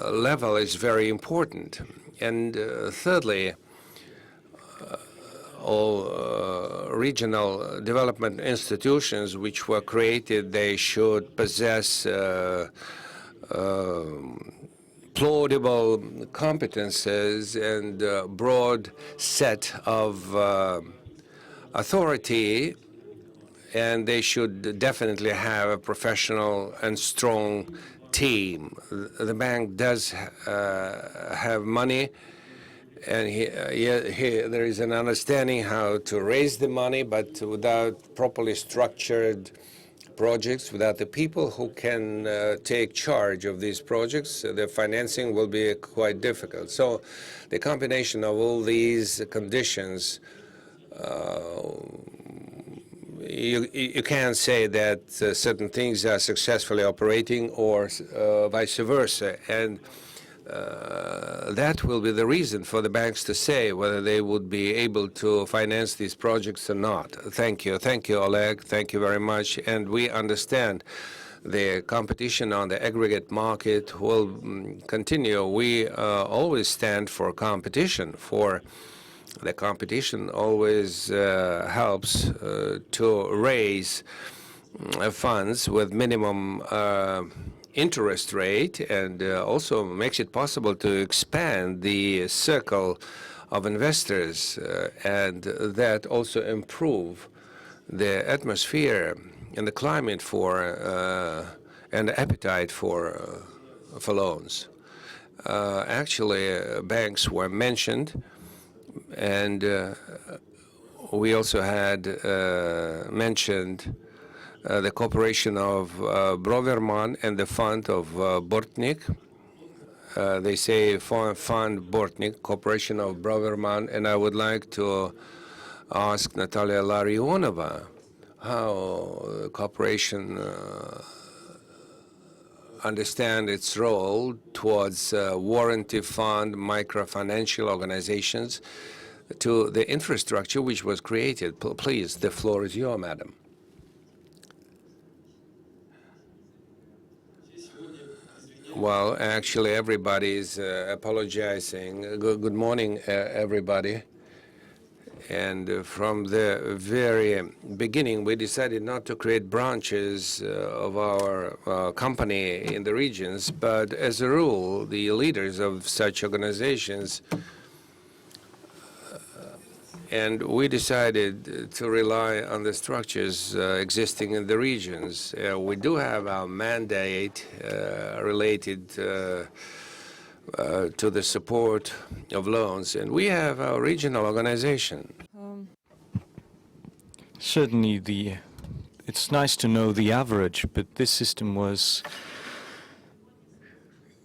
[SPEAKER 2] level is very important. And thirdly, all regional development institutions which were created, they should possess plausible competences and broad set of authority, and they should definitely have a professional and strong team. The bank does have money, and there is an understanding how to raise the money, but without properly structured projects, without the people who can take charge of these projects, the financing will be quite difficult. So the combination of all these conditions, you can't say that certain things are successfully operating or vice versa. And that will be the reason for the banks to say whether they would be able to finance these projects or not. Thank you. Thank you, Oleg. Thank you very much. And we understand the competition on the aggregate market will continue. We always stand for competition. For the competition always helps to raise funds with minimum interest rate, and also makes it possible to expand the circle of investors, and that also improve the atmosphere and the climate for and the appetite for loans. Actually, banks were mentioned, and we also had mentioned the cooperation of Broverman and the fund of Bortnik. They say fund Bortnik, cooperation of Broverman, and I would like to ask Natalia Larionova how cooperation understand its role towards warranty fund, microfinancial organizations, to the infrastructure which was created. Please, the floor is yours, madam. Well, actually, everybody is apologizing. Good morning, everybody. And from the very beginning, we decided not to create branches of our company in the regions, but as a rule, the leaders of such organizations, and we decided to rely on the structures existing in the regions. We do have our mandate related to the support of loans, and we have our regional organization.
[SPEAKER 1] Certainly, it's nice to know the average, but this system was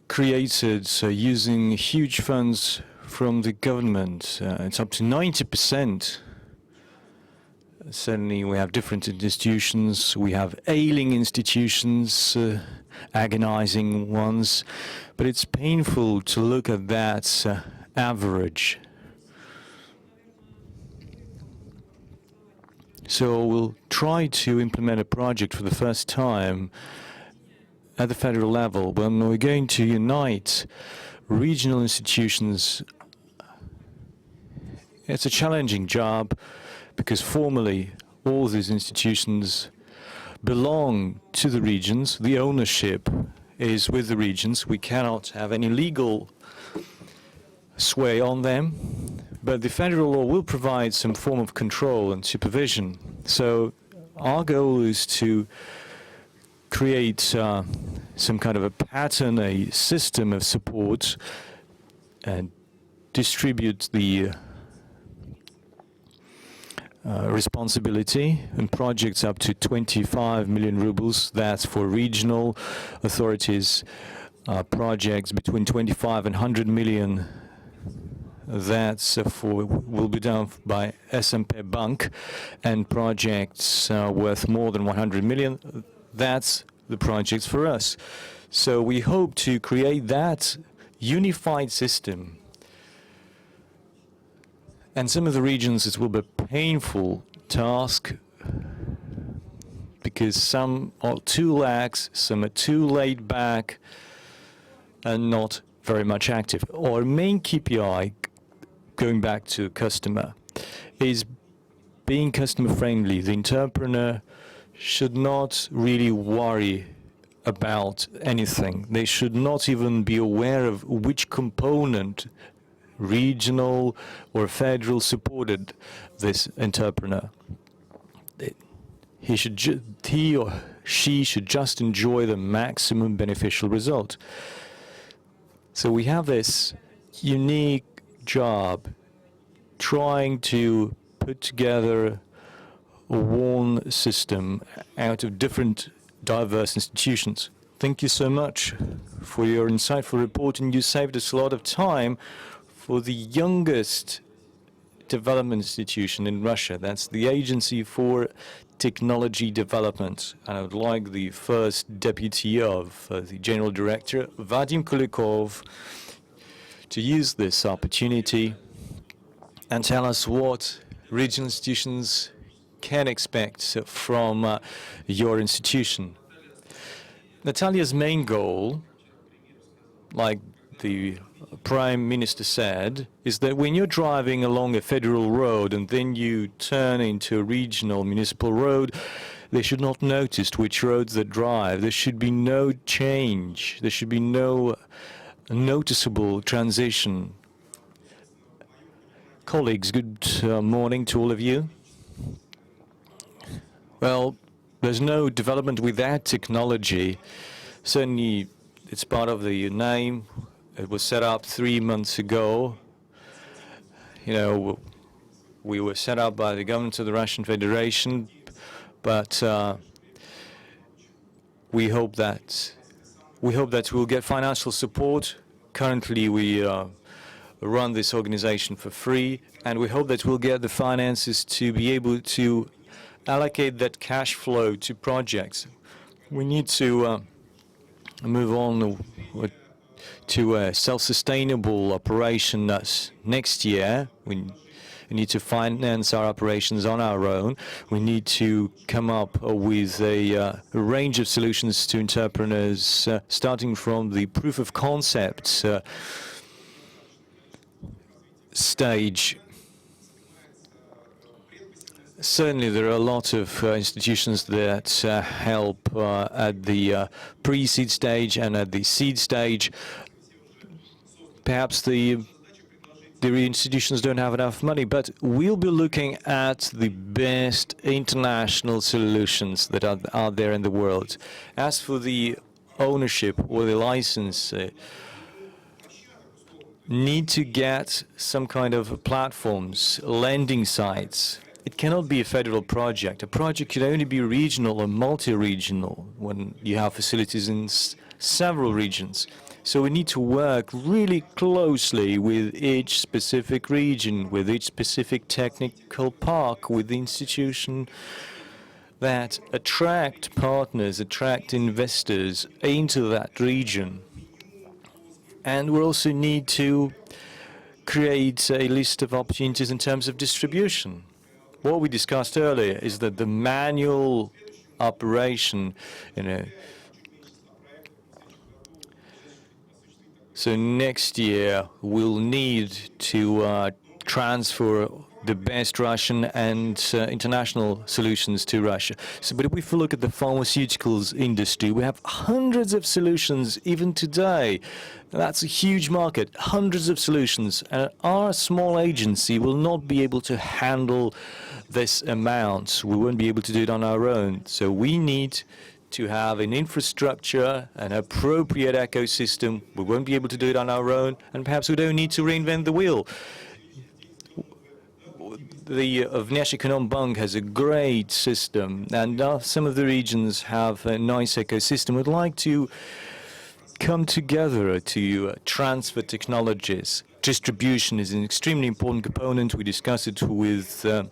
[SPEAKER 1] created using huge funds from the government. It's up to 90%. Certainly, we have different institutions. We have ailing institutions, agonizing ones, but it's painful to look at that average. So we'll try to implement a project for the first time at the federal level when we're going to unite regional institutions. It's a challenging job because formally all these institutions belong to the regions. The ownership is with the regions. We cannot have any legal sway on them, but the federal law will provide some form of control and supervision. So our goal is to create some kind of a pattern, a system of support, and distribute the responsibility in projects up to 25 million rubles. That's for regional authorities. Projects between 25 and 100 million That's will be done by SMP Bank, and projects worth more than 100 million. That's the projects for us. So we hope to create that unified system. And some of the regions, it will be a painful task because some are too lax, some are too laid back, and not very much active. Our main KPI, going back to customer, is being customer friendly. The entrepreneur should not really worry about anything. They should not even be aware of which component, regional or federal, supported this entrepreneur. He or she should just enjoy the maximum beneficial result. So we have this unique job trying to put together one system out of different diverse institutions. Thank you so much for your insightful report, and you saved us a lot of time for the youngest development institution in Russia. That's the Agency for Technology Development. And I would like the first deputy of the General Director, Vadim Kulikov, to use this opportunity and tell us what regional institutions can expect from your institution. Natalia's main goal, like the Prime Minister said, is that when you're driving along a federal road and then you turn into a regional municipal road, they should not notice which roads they drive. There should be no change. There should be no noticeable transition. Colleagues, good morning to all of you. Well, there's no development without technology. Certainly, it's part of the name. It was set up 3 months ago. You know, we were set up by the government of the Russian Federation, but we hope that we'll get financial support. Currently, we run this organization for free, and we hope that we'll get the finances to be able to allocate that cash flow to projects. We need to move on to a self-sustainable operation next year. We need to finance our operations on our own. We need to come up with a range of solutions to entrepreneurs, starting from the proof of concept stage. Certainly, there are a lot of institutions that help at the pre-seed stage and at the seed stage. Perhaps the institutions don't have enough money, but we'll be looking at the best international solutions that are out there in the world. As for the ownership or the license, need to get some kind of platforms, lending sites. It cannot be a federal project. A project can only be regional or multi-regional when you have facilities in several regions. So we need to work really closely with each specific region, with each specific technical park, with the institution that attract partners, attract investors into that region. And we also need to create a list of opportunities in terms of distribution. What we discussed earlier is that the manual operation, so next year we'll need to transfer the best Russian and international solutions to Russia. But if we look at the pharmaceuticals industry, we have hundreds of solutions even today. That's a huge market, hundreds of solutions. And our small agency will not be able to handle this amount. We won't be able to do it on our own. So we need to have an infrastructure, an appropriate ecosystem. We won't be able to do it on our own, and perhaps we don't need to reinvent the wheel. The Vneshekonombank has a great system, and some of the regions have a nice ecosystem. We'd like to come together to transfer technologies, distribution is an extremely important component. We discussed it with the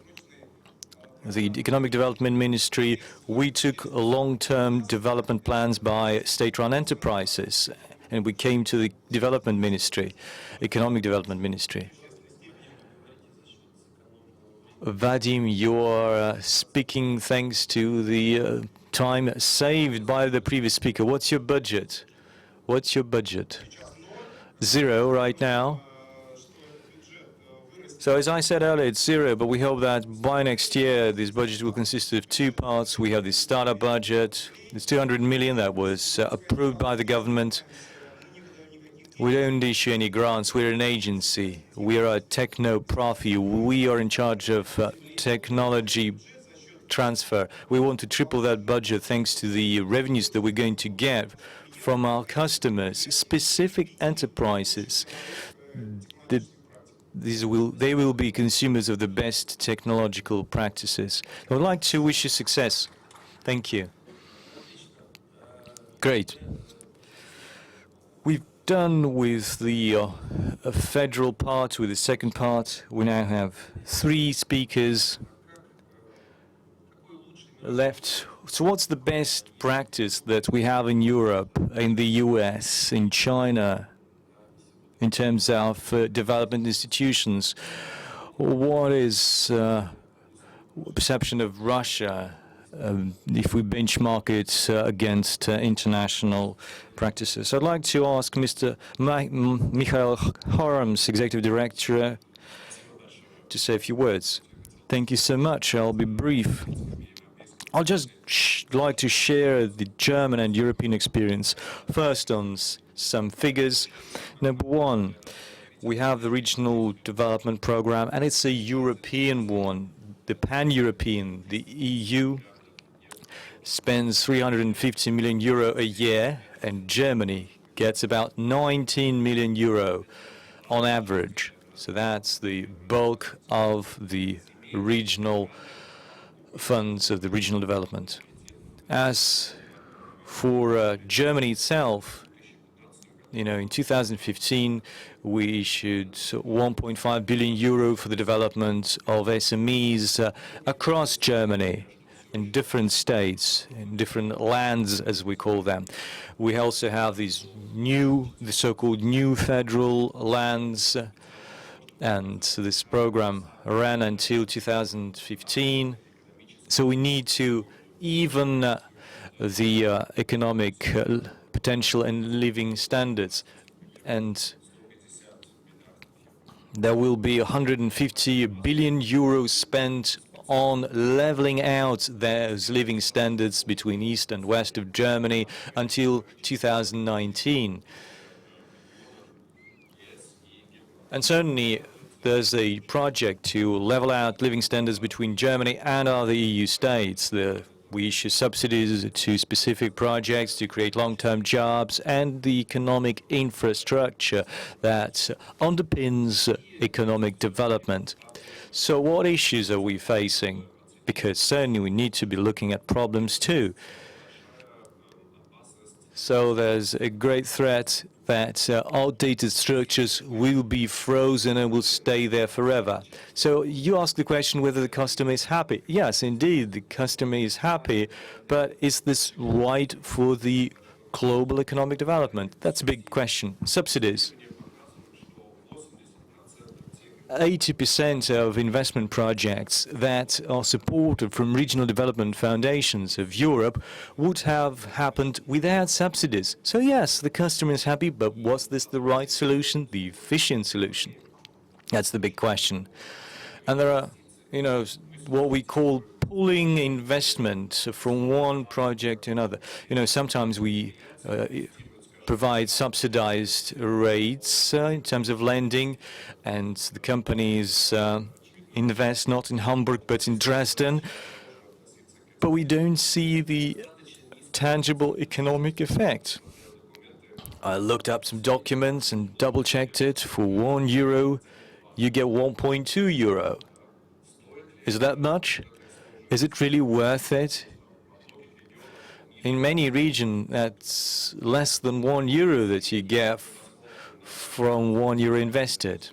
[SPEAKER 1] Economic Development Ministry. We took long-term development plans by state-run enterprises, and we came to the Development Ministry, Economic Development Ministry. Vadim, you are speaking thanks to the time saved by the previous speaker. What's your budget? What's your budget? 0 right now. So as I said earlier, it's 0, but we hope that by next year this budget will consist of 2 parts. We have the startup budget. It's 200 million that was approved by the government. We don't issue any grants. We're an agency. We are a techno-profi. We are in charge of technology transfer. We want to triple that budget thanks to the revenues that we're going to get from our customers, specific enterprises. They will be consumers of the best technological practices. I would like to wish you success. Thank you. Great. We've done with the federal part, with the second part. We now have 3 speakers left. So what's the best practice that we have in Europe, in the US, in China, in terms of development institutions? What is perception of Russia if we benchmark it against international practices? I'd like to ask Mr. Mikhail Harams, Executive Director, to say a few words. Thank you so much. I'll be brief. I'll just like to share the German and European experience. First, on some figures. Number 1, we have the Regional Development Program, and it's a European one, the pan-European. The EU spends 350 million euro a year, and Germany gets about 19 million euro on average. So that's the bulk of the regional funds of the regional development. As for Germany itself, in 2015, we issued 1.5 billion euro for the development of SMEs across Germany, in different states, in different lands, as we call them. We also have the so-called new federal lands, and this program ran until 2015. So we need to even the economic potential and living standards. And there will be 150 billion euros spent on leveling out those living standards between east and west of Germany until 2019. And certainly there's a project to level out living standards between Germany and other EU states. We issue subsidies to specific projects to create long-term jobs and the economic infrastructure that underpins economic development. So what issues are we facing? Because certainly we need to be looking at problems too. So there's a great threat that outdated structures will be frozen and will stay there forever. So you ask the question whether the customer is happy. Yes, indeed, the customer is happy, but is this right for the global economic development? That's a big question. Subsidies. 80% of investment projects that are supported from regional development foundations of Europe would have happened without subsidies. So yes, the customer is happy, but was this the right solution, the efficient solution? That's the big question. And there are, what we call pulling investment from one project to another. Sometimes we provide subsidized rates in terms of lending, and the companies invest not in Hamburg but in Dresden. But we don't see the tangible economic effect. I looked up some documents and double-checked it. For €1, you get 1.2 euro. Is that much? Is it really worth it? In many regions, that's less than €1 that you get from €1 invested.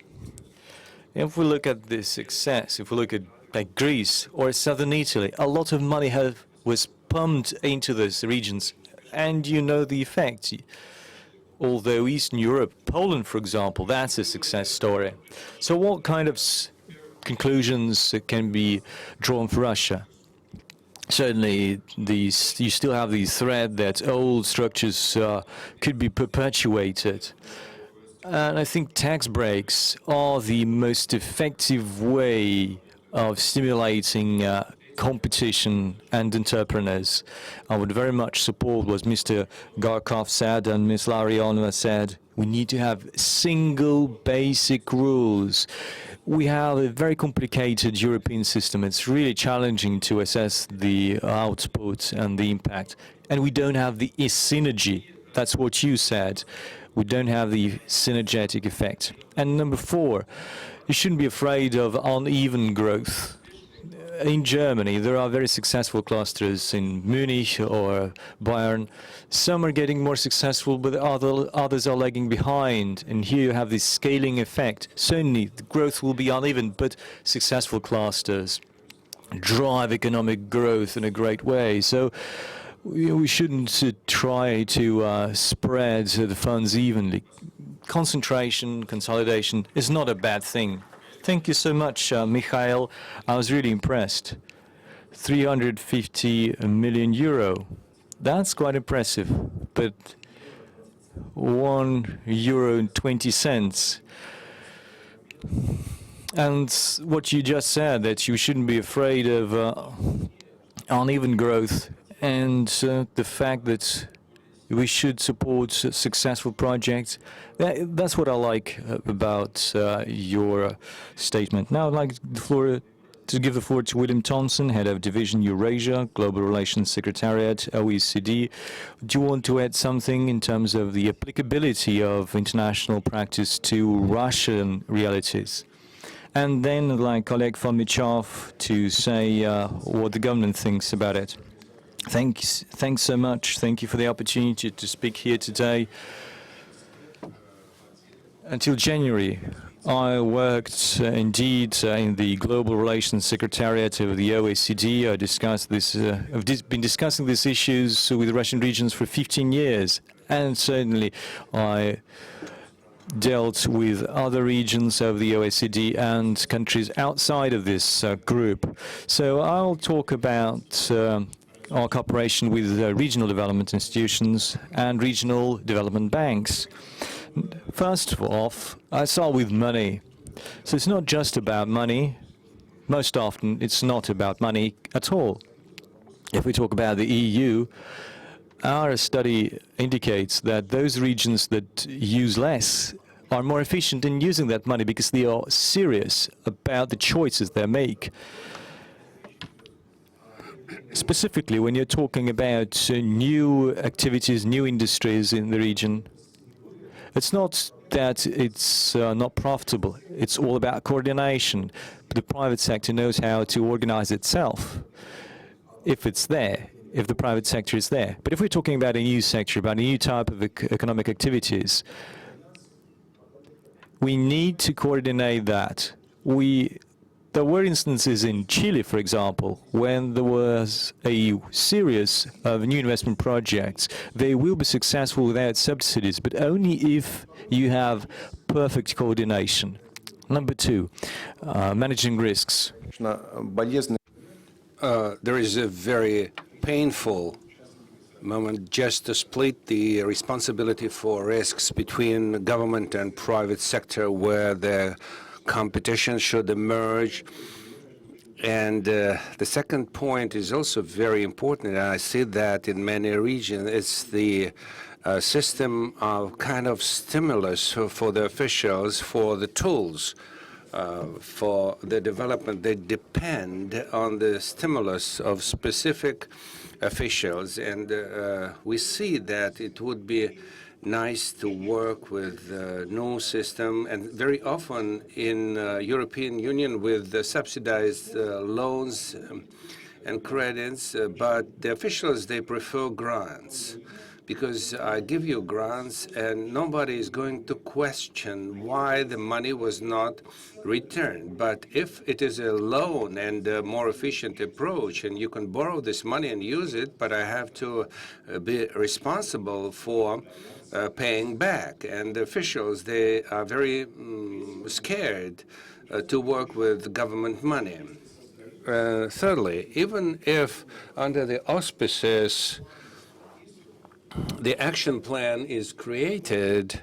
[SPEAKER 1] If we look at the success, if we look at like Greece or southern Italy, a lot of money was pumped into those regions, and you know the effect. Although Eastern Europe, Poland, for example, that's a success story. So what kind of conclusions can be drawn for Russia? Certainly, you still have the threat that old structures could be perpetuated. And I think tax breaks are the most effective way of stimulating competition and entrepreneurs. I would very much support what Mr. Garkov said and Ms. Larionova said. We need to have single basic rules. We have a very complicated European system. It's really challenging to assess the output and the impact. And we don't have the synergy. That's what you said. We don't have the synergetic effect. And number 4, you shouldn't be afraid of uneven growth. In Germany, there are very successful clusters in Munich or Bayern. Some are getting more successful, but others are lagging behind. And here you have this scaling effect. Certainly, the growth will be uneven, but successful clusters drive economic growth in a great way. So we shouldn't try to spread the funds evenly. Concentration, consolidation is not a bad thing. Thank you so much, Mikhail. I was really impressed. 350 million euro. That's quite impressive. But €1.20. And what you just said, that you shouldn't be afraid of uneven growth, and the fact that we should support successful projects. That's what I like about your statement. Now I'd like to give the floor to William Thompson, Head of Division Eurasia, Global Relations Secretariat, OECD. Do you want to add something in terms of the applicability of international practice to Russian realities? And then I'd like Oleg Fomichov to say what the government thinks about it. Thanks so much. Thank you for the opportunity to speak here today. Until January, I worked indeed in the Global Relations Secretariat of the OECD. I've been discussing these issues with the Russian regions for 15 years, and certainly I dealt with other regions of the OECD and countries outside of this group. So I'll talk about our cooperation with regional development institutions and regional development banks. First off, I start with money. So it's not just about money. Most often, it's not about money at all. If we talk about the EU, our study indicates that those regions that use less are more efficient in using that money because they are serious about the choices they make. Specifically, when you're talking about new activities, new industries in the region, it's not that it's not profitable. It's all about coordination. But the private sector knows how to organize itself if it's there, if the private sector is there. But if we're talking about a new sector, about a new type of economic activities, we need to coordinate that. There were instances in Chile, for example, when there was a series of new investment projects. They will be successful without subsidies, but only if you have perfect coordination. Number 2, managing risks.
[SPEAKER 2] There is a very painful moment just to split the responsibility for risks between government and private sector, where the competition should emerge. And the second point is also very important, and I see that in many regions. It's the system of kind of stimulus for the officials, for the tools, for the development. They depend on the stimulus of specific officials, and we see that it would be nice to work with no system, and very often in European Union with subsidized loans and credits, but the officials, they prefer grants. because I give you grants and nobody is going to question why the money was not returned. But if it is a loan and a more efficient approach, and you can borrow this money and use it, but I have to be responsible for paying back. And the officials, they are very scared to work with government money. Thirdly, even if under the auspices the action plan is created,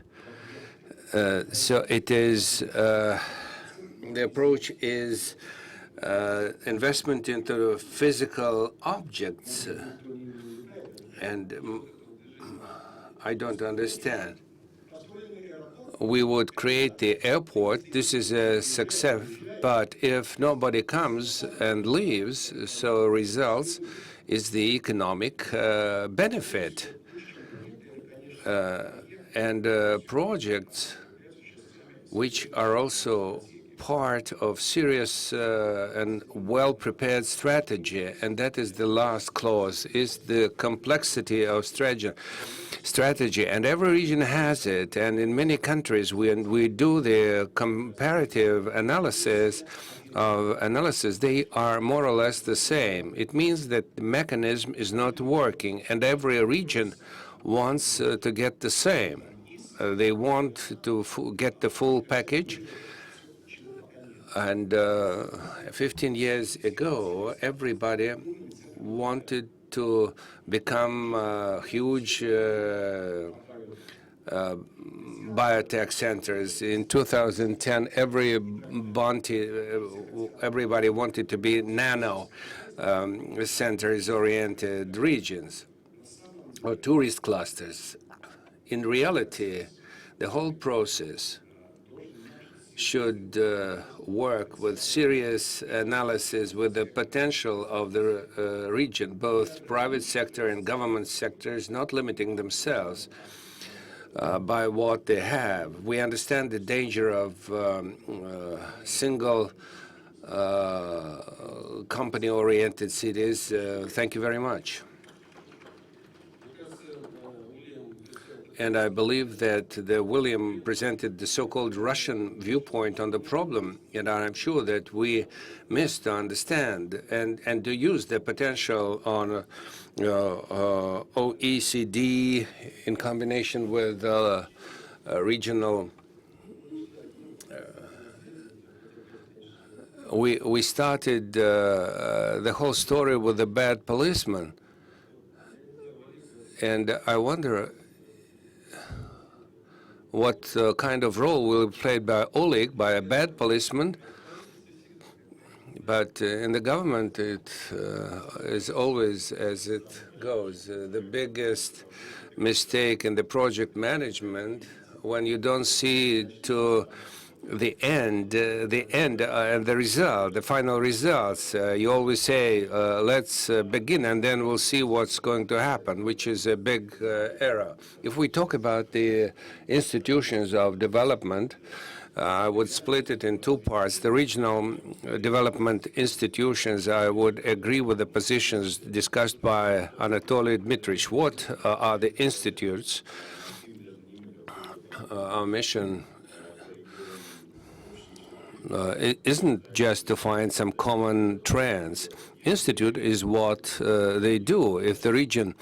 [SPEAKER 2] so it is, the approach is investment into physical objects, and I don't understand. We would create the airport. This is a success. But if nobody comes and leaves, so results is the economic benefit. And projects which are also part of serious and well-prepared strategy, and that is the last clause, is the complexity of strategy. And every region has it, and in many countries, when we do the comparative analysis, they are more or less the same. It means that the mechanism is not working, and every region wants to get the same. They want to get the full package. And 15 years ago, everybody wanted to become huge biotech centers. In 2010, everybody wanted to be nano centers-oriented regions or tourist clusters. In reality, the whole process should work with serious analysis with the potential of the region, both private sector and government sectors, not limiting themselves by what they have. We understand the danger of single company-oriented cities. Thank you very much. And I believe that William presented the so-called Russian viewpoint on the problem, and I'm sure that we missed to understand and to use the potential on OECD in combination with regional. We started the whole story with the bad policeman, and I wonder what kind of role will be played by Oleg, by a bad policeman. But in the government, it is always as it goes. The biggest mistake in the project management, when you don't see to the end and the result, the final results. You always say, let's begin, and then we'll see what's going to happen, which is a big error. If we talk about the institutions of development, I would split it in two parts. The regional development institutions, I would agree with the positions discussed by Anatoly Dmitrich. What are the institutes? Our mission it isn't just to find some common trends. Institute is what they do. If the region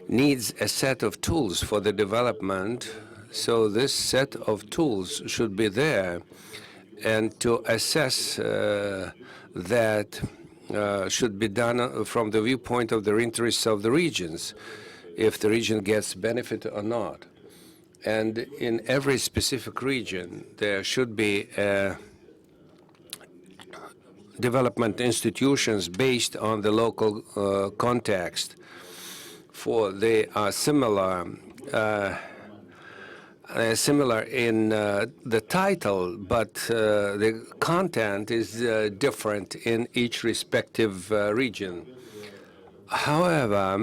[SPEAKER 2] needs a set of tools for the development, so this set of tools should be there. And to assess that should be done from the viewpoint of the interests of the regions, if the region gets benefit or not. And in every specific region, there should be development institutions based on the local context. For they are similar in the title, but the content is different in each respective region. However,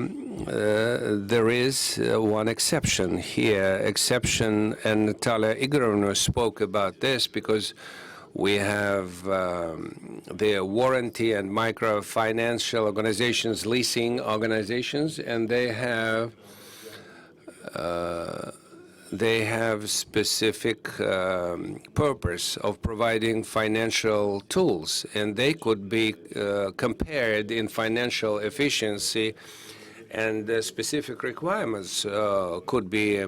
[SPEAKER 2] there is one exception here. And Natalia Igorovna spoke about this, because we have the warranty and microfinancial organizations, leasing organizations, and they have they have specific purpose of providing financial tools, and they could be compared in financial efficiency, and specific requirements could be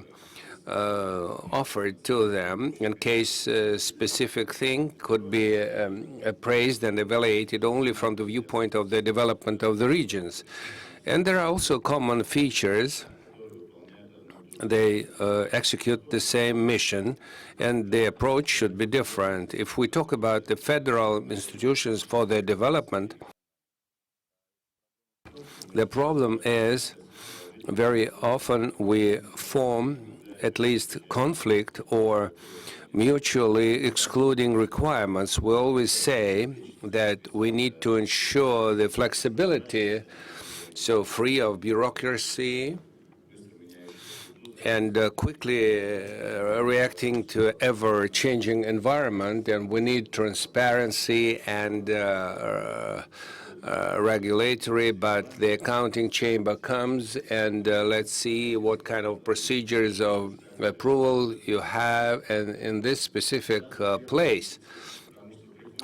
[SPEAKER 2] offered to them in case a specific thing could be appraised and evaluated only from the viewpoint of the development of the regions. And there are also common features. They execute the same mission, and the approach should be different. If we talk about the federal institutions for their development, the problem is very often we form at least conflict or mutually excluding requirements. We always say that we need to ensure the flexibility, so free of bureaucracy, and quickly reacting to ever-changing environment, and we need transparency and regulatory, but the accounting chamber comes and let's see what kind of procedures of approval you have, and in this specific place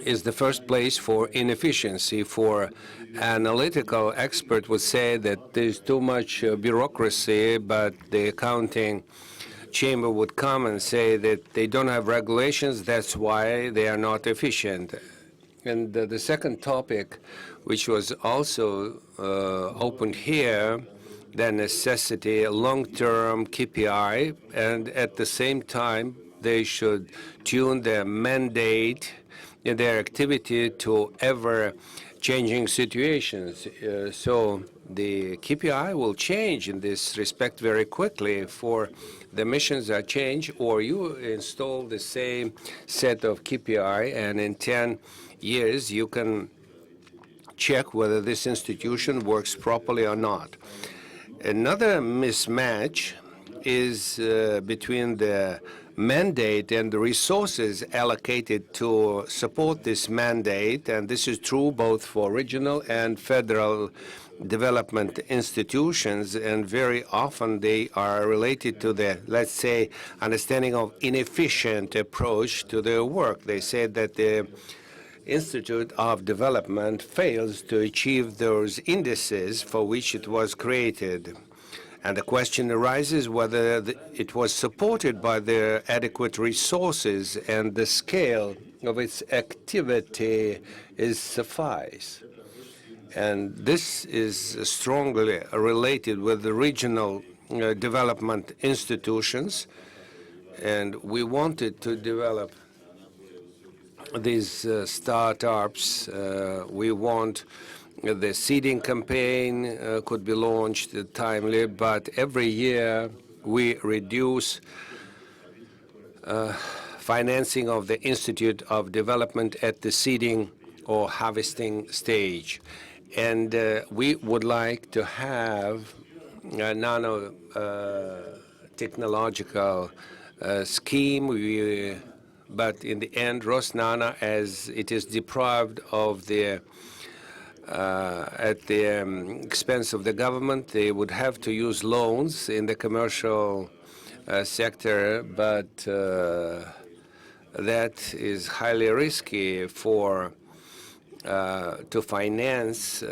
[SPEAKER 2] is the first place for inefficiency. For analytical expert would say that there's too much bureaucracy, but the accounting chamber would come and say that they don't have regulations, that's why they are not efficient. And the second topic, which was also opened here, the necessity, long-term KPI, and at the same time, they should tune their mandate and their activity to ever-changing situations. So the KPI will change in this respect very quickly, for the missions are changed, or you install the same set of KPI, and in 10 years you can check whether this institution works properly or not. Another mismatch is between the mandate and the resources allocated to support this mandate, and this is true both for regional and federal development institutions, and very often they are related to the, let's say, understanding of inefficient approach to their work. They said that the Institute of Development fails to achieve those indices for which it was created. And the question arises whether it was supported by the adequate resources and the scale of its activity is suffice. And this is strongly related with the regional development institutions. And we wanted to develop these startups. We want the seeding campaign could be launched timely, but every year we reduce financing of the Institute of Development at the seeding or harvesting stage. And we would like to have a nano-technological scheme. But in the end, Rosnano, as it is deprived of the at the expense of the government, they would have to use loans in the commercial sector, but that is highly risky for to finance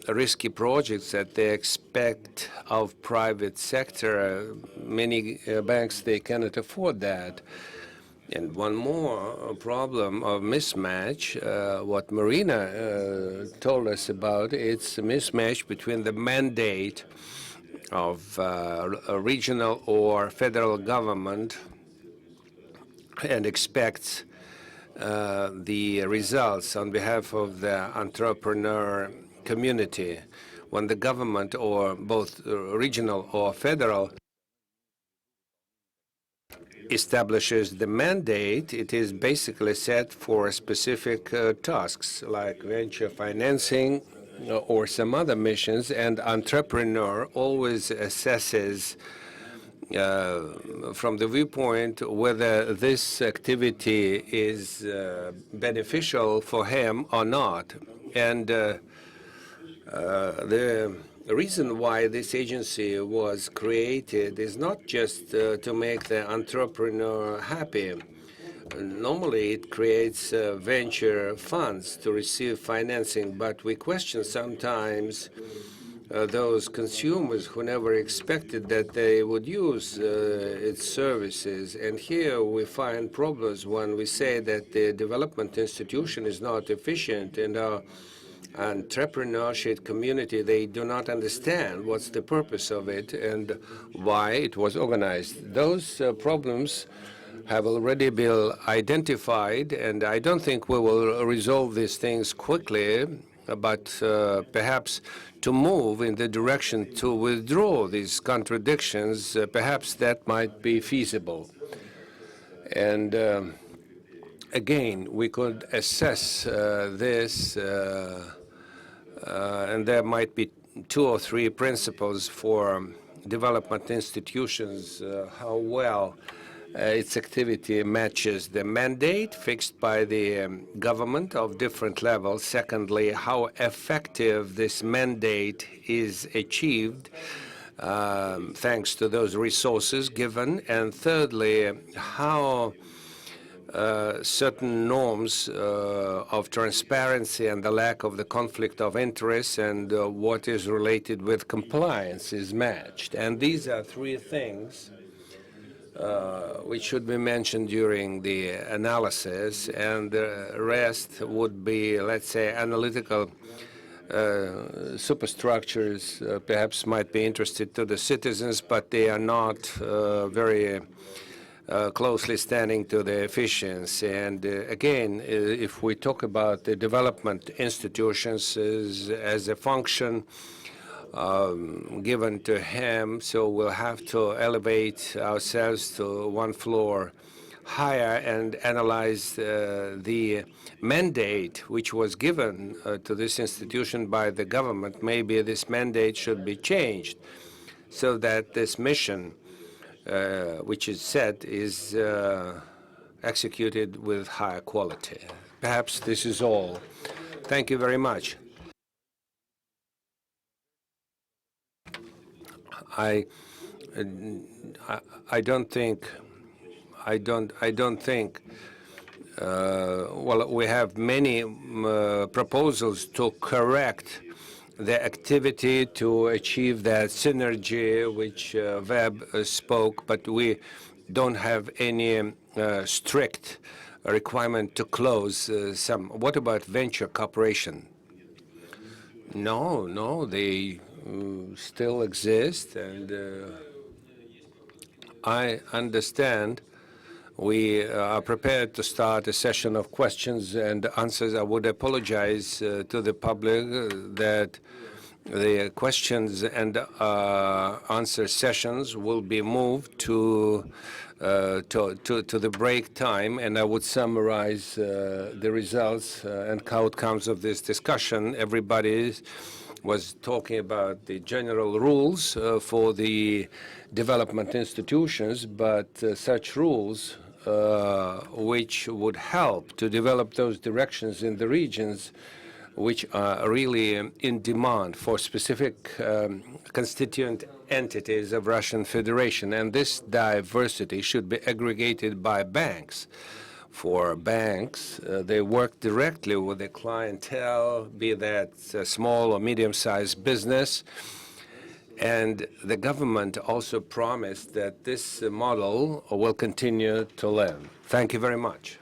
[SPEAKER 2] risky projects that they expect of private sector. Many banks, they cannot afford that. And one more problem of mismatch, what Marina told us about, it's a mismatch between the mandate of a regional or federal government and expects the results on behalf of the entrepreneur community. When the government, or both regional or federal, establishes the mandate, it is basically set for specific tasks like venture financing or some other missions, and entrepreneur always assesses from the viewpoint whether this activity is beneficial for him or not. And the The reason why this agency was created is not just to make the entrepreneur happy. Normally, it creates venture funds to receive financing, but we question sometimes those consumers who never expected that they would use its services. And here we find problems when we say that the development institution is not efficient, and our entrepreneurship community, they do not understand what's the purpose of it and why it was organized. Those problems have already been identified, and I don't think we will resolve these things quickly, but perhaps to move in the direction to withdraw these contradictions, perhaps that might be feasible. And again, we could assess this, and there might be 2 or 3 principles for development institutions, how well its activity matches the mandate fixed by the government of different levels. Secondly, how effective this mandate is achieved thanks to those resources given. And thirdly, how certain norms of transparency and the lack of the conflict of interest and what is related with compliance is matched. And these are 3 things which should be mentioned during the analysis, and the rest would be, let's say, analytical superstructures, perhaps might be interested to the citizens, but they are not very closely standing to the efficiency. And again, if we talk about the development institutions as a function given to him, so we'll have to elevate ourselves to 1 floor higher and analyze the mandate which was given to this institution by the government. Maybe this mandate should be changed so that this mission which is set is executed with higher quality. Perhaps this is all. Thank you very much. I don't think. Well, we have many proposals to correct the activity to achieve that synergy which Webb spoke, but we don't have any strict requirement to close some. What about venture cooperation? No, they still exist, and I understand we are prepared to start a session of questions and answers. I would apologize to the public that the questions and answer sessions will be moved to the break time, and I would summarize the results and outcomes of this discussion. Everybody was talking about the general rules for the development institutions, but such rules which would help to develop those directions in the regions which are really in demand for specific constituent entities of Russian Federation. And this diversity should be aggregated by banks. For banks, they work directly with the clientele, be that a small or medium-sized business. And the government also promised that this model will continue to live. Thank you very much.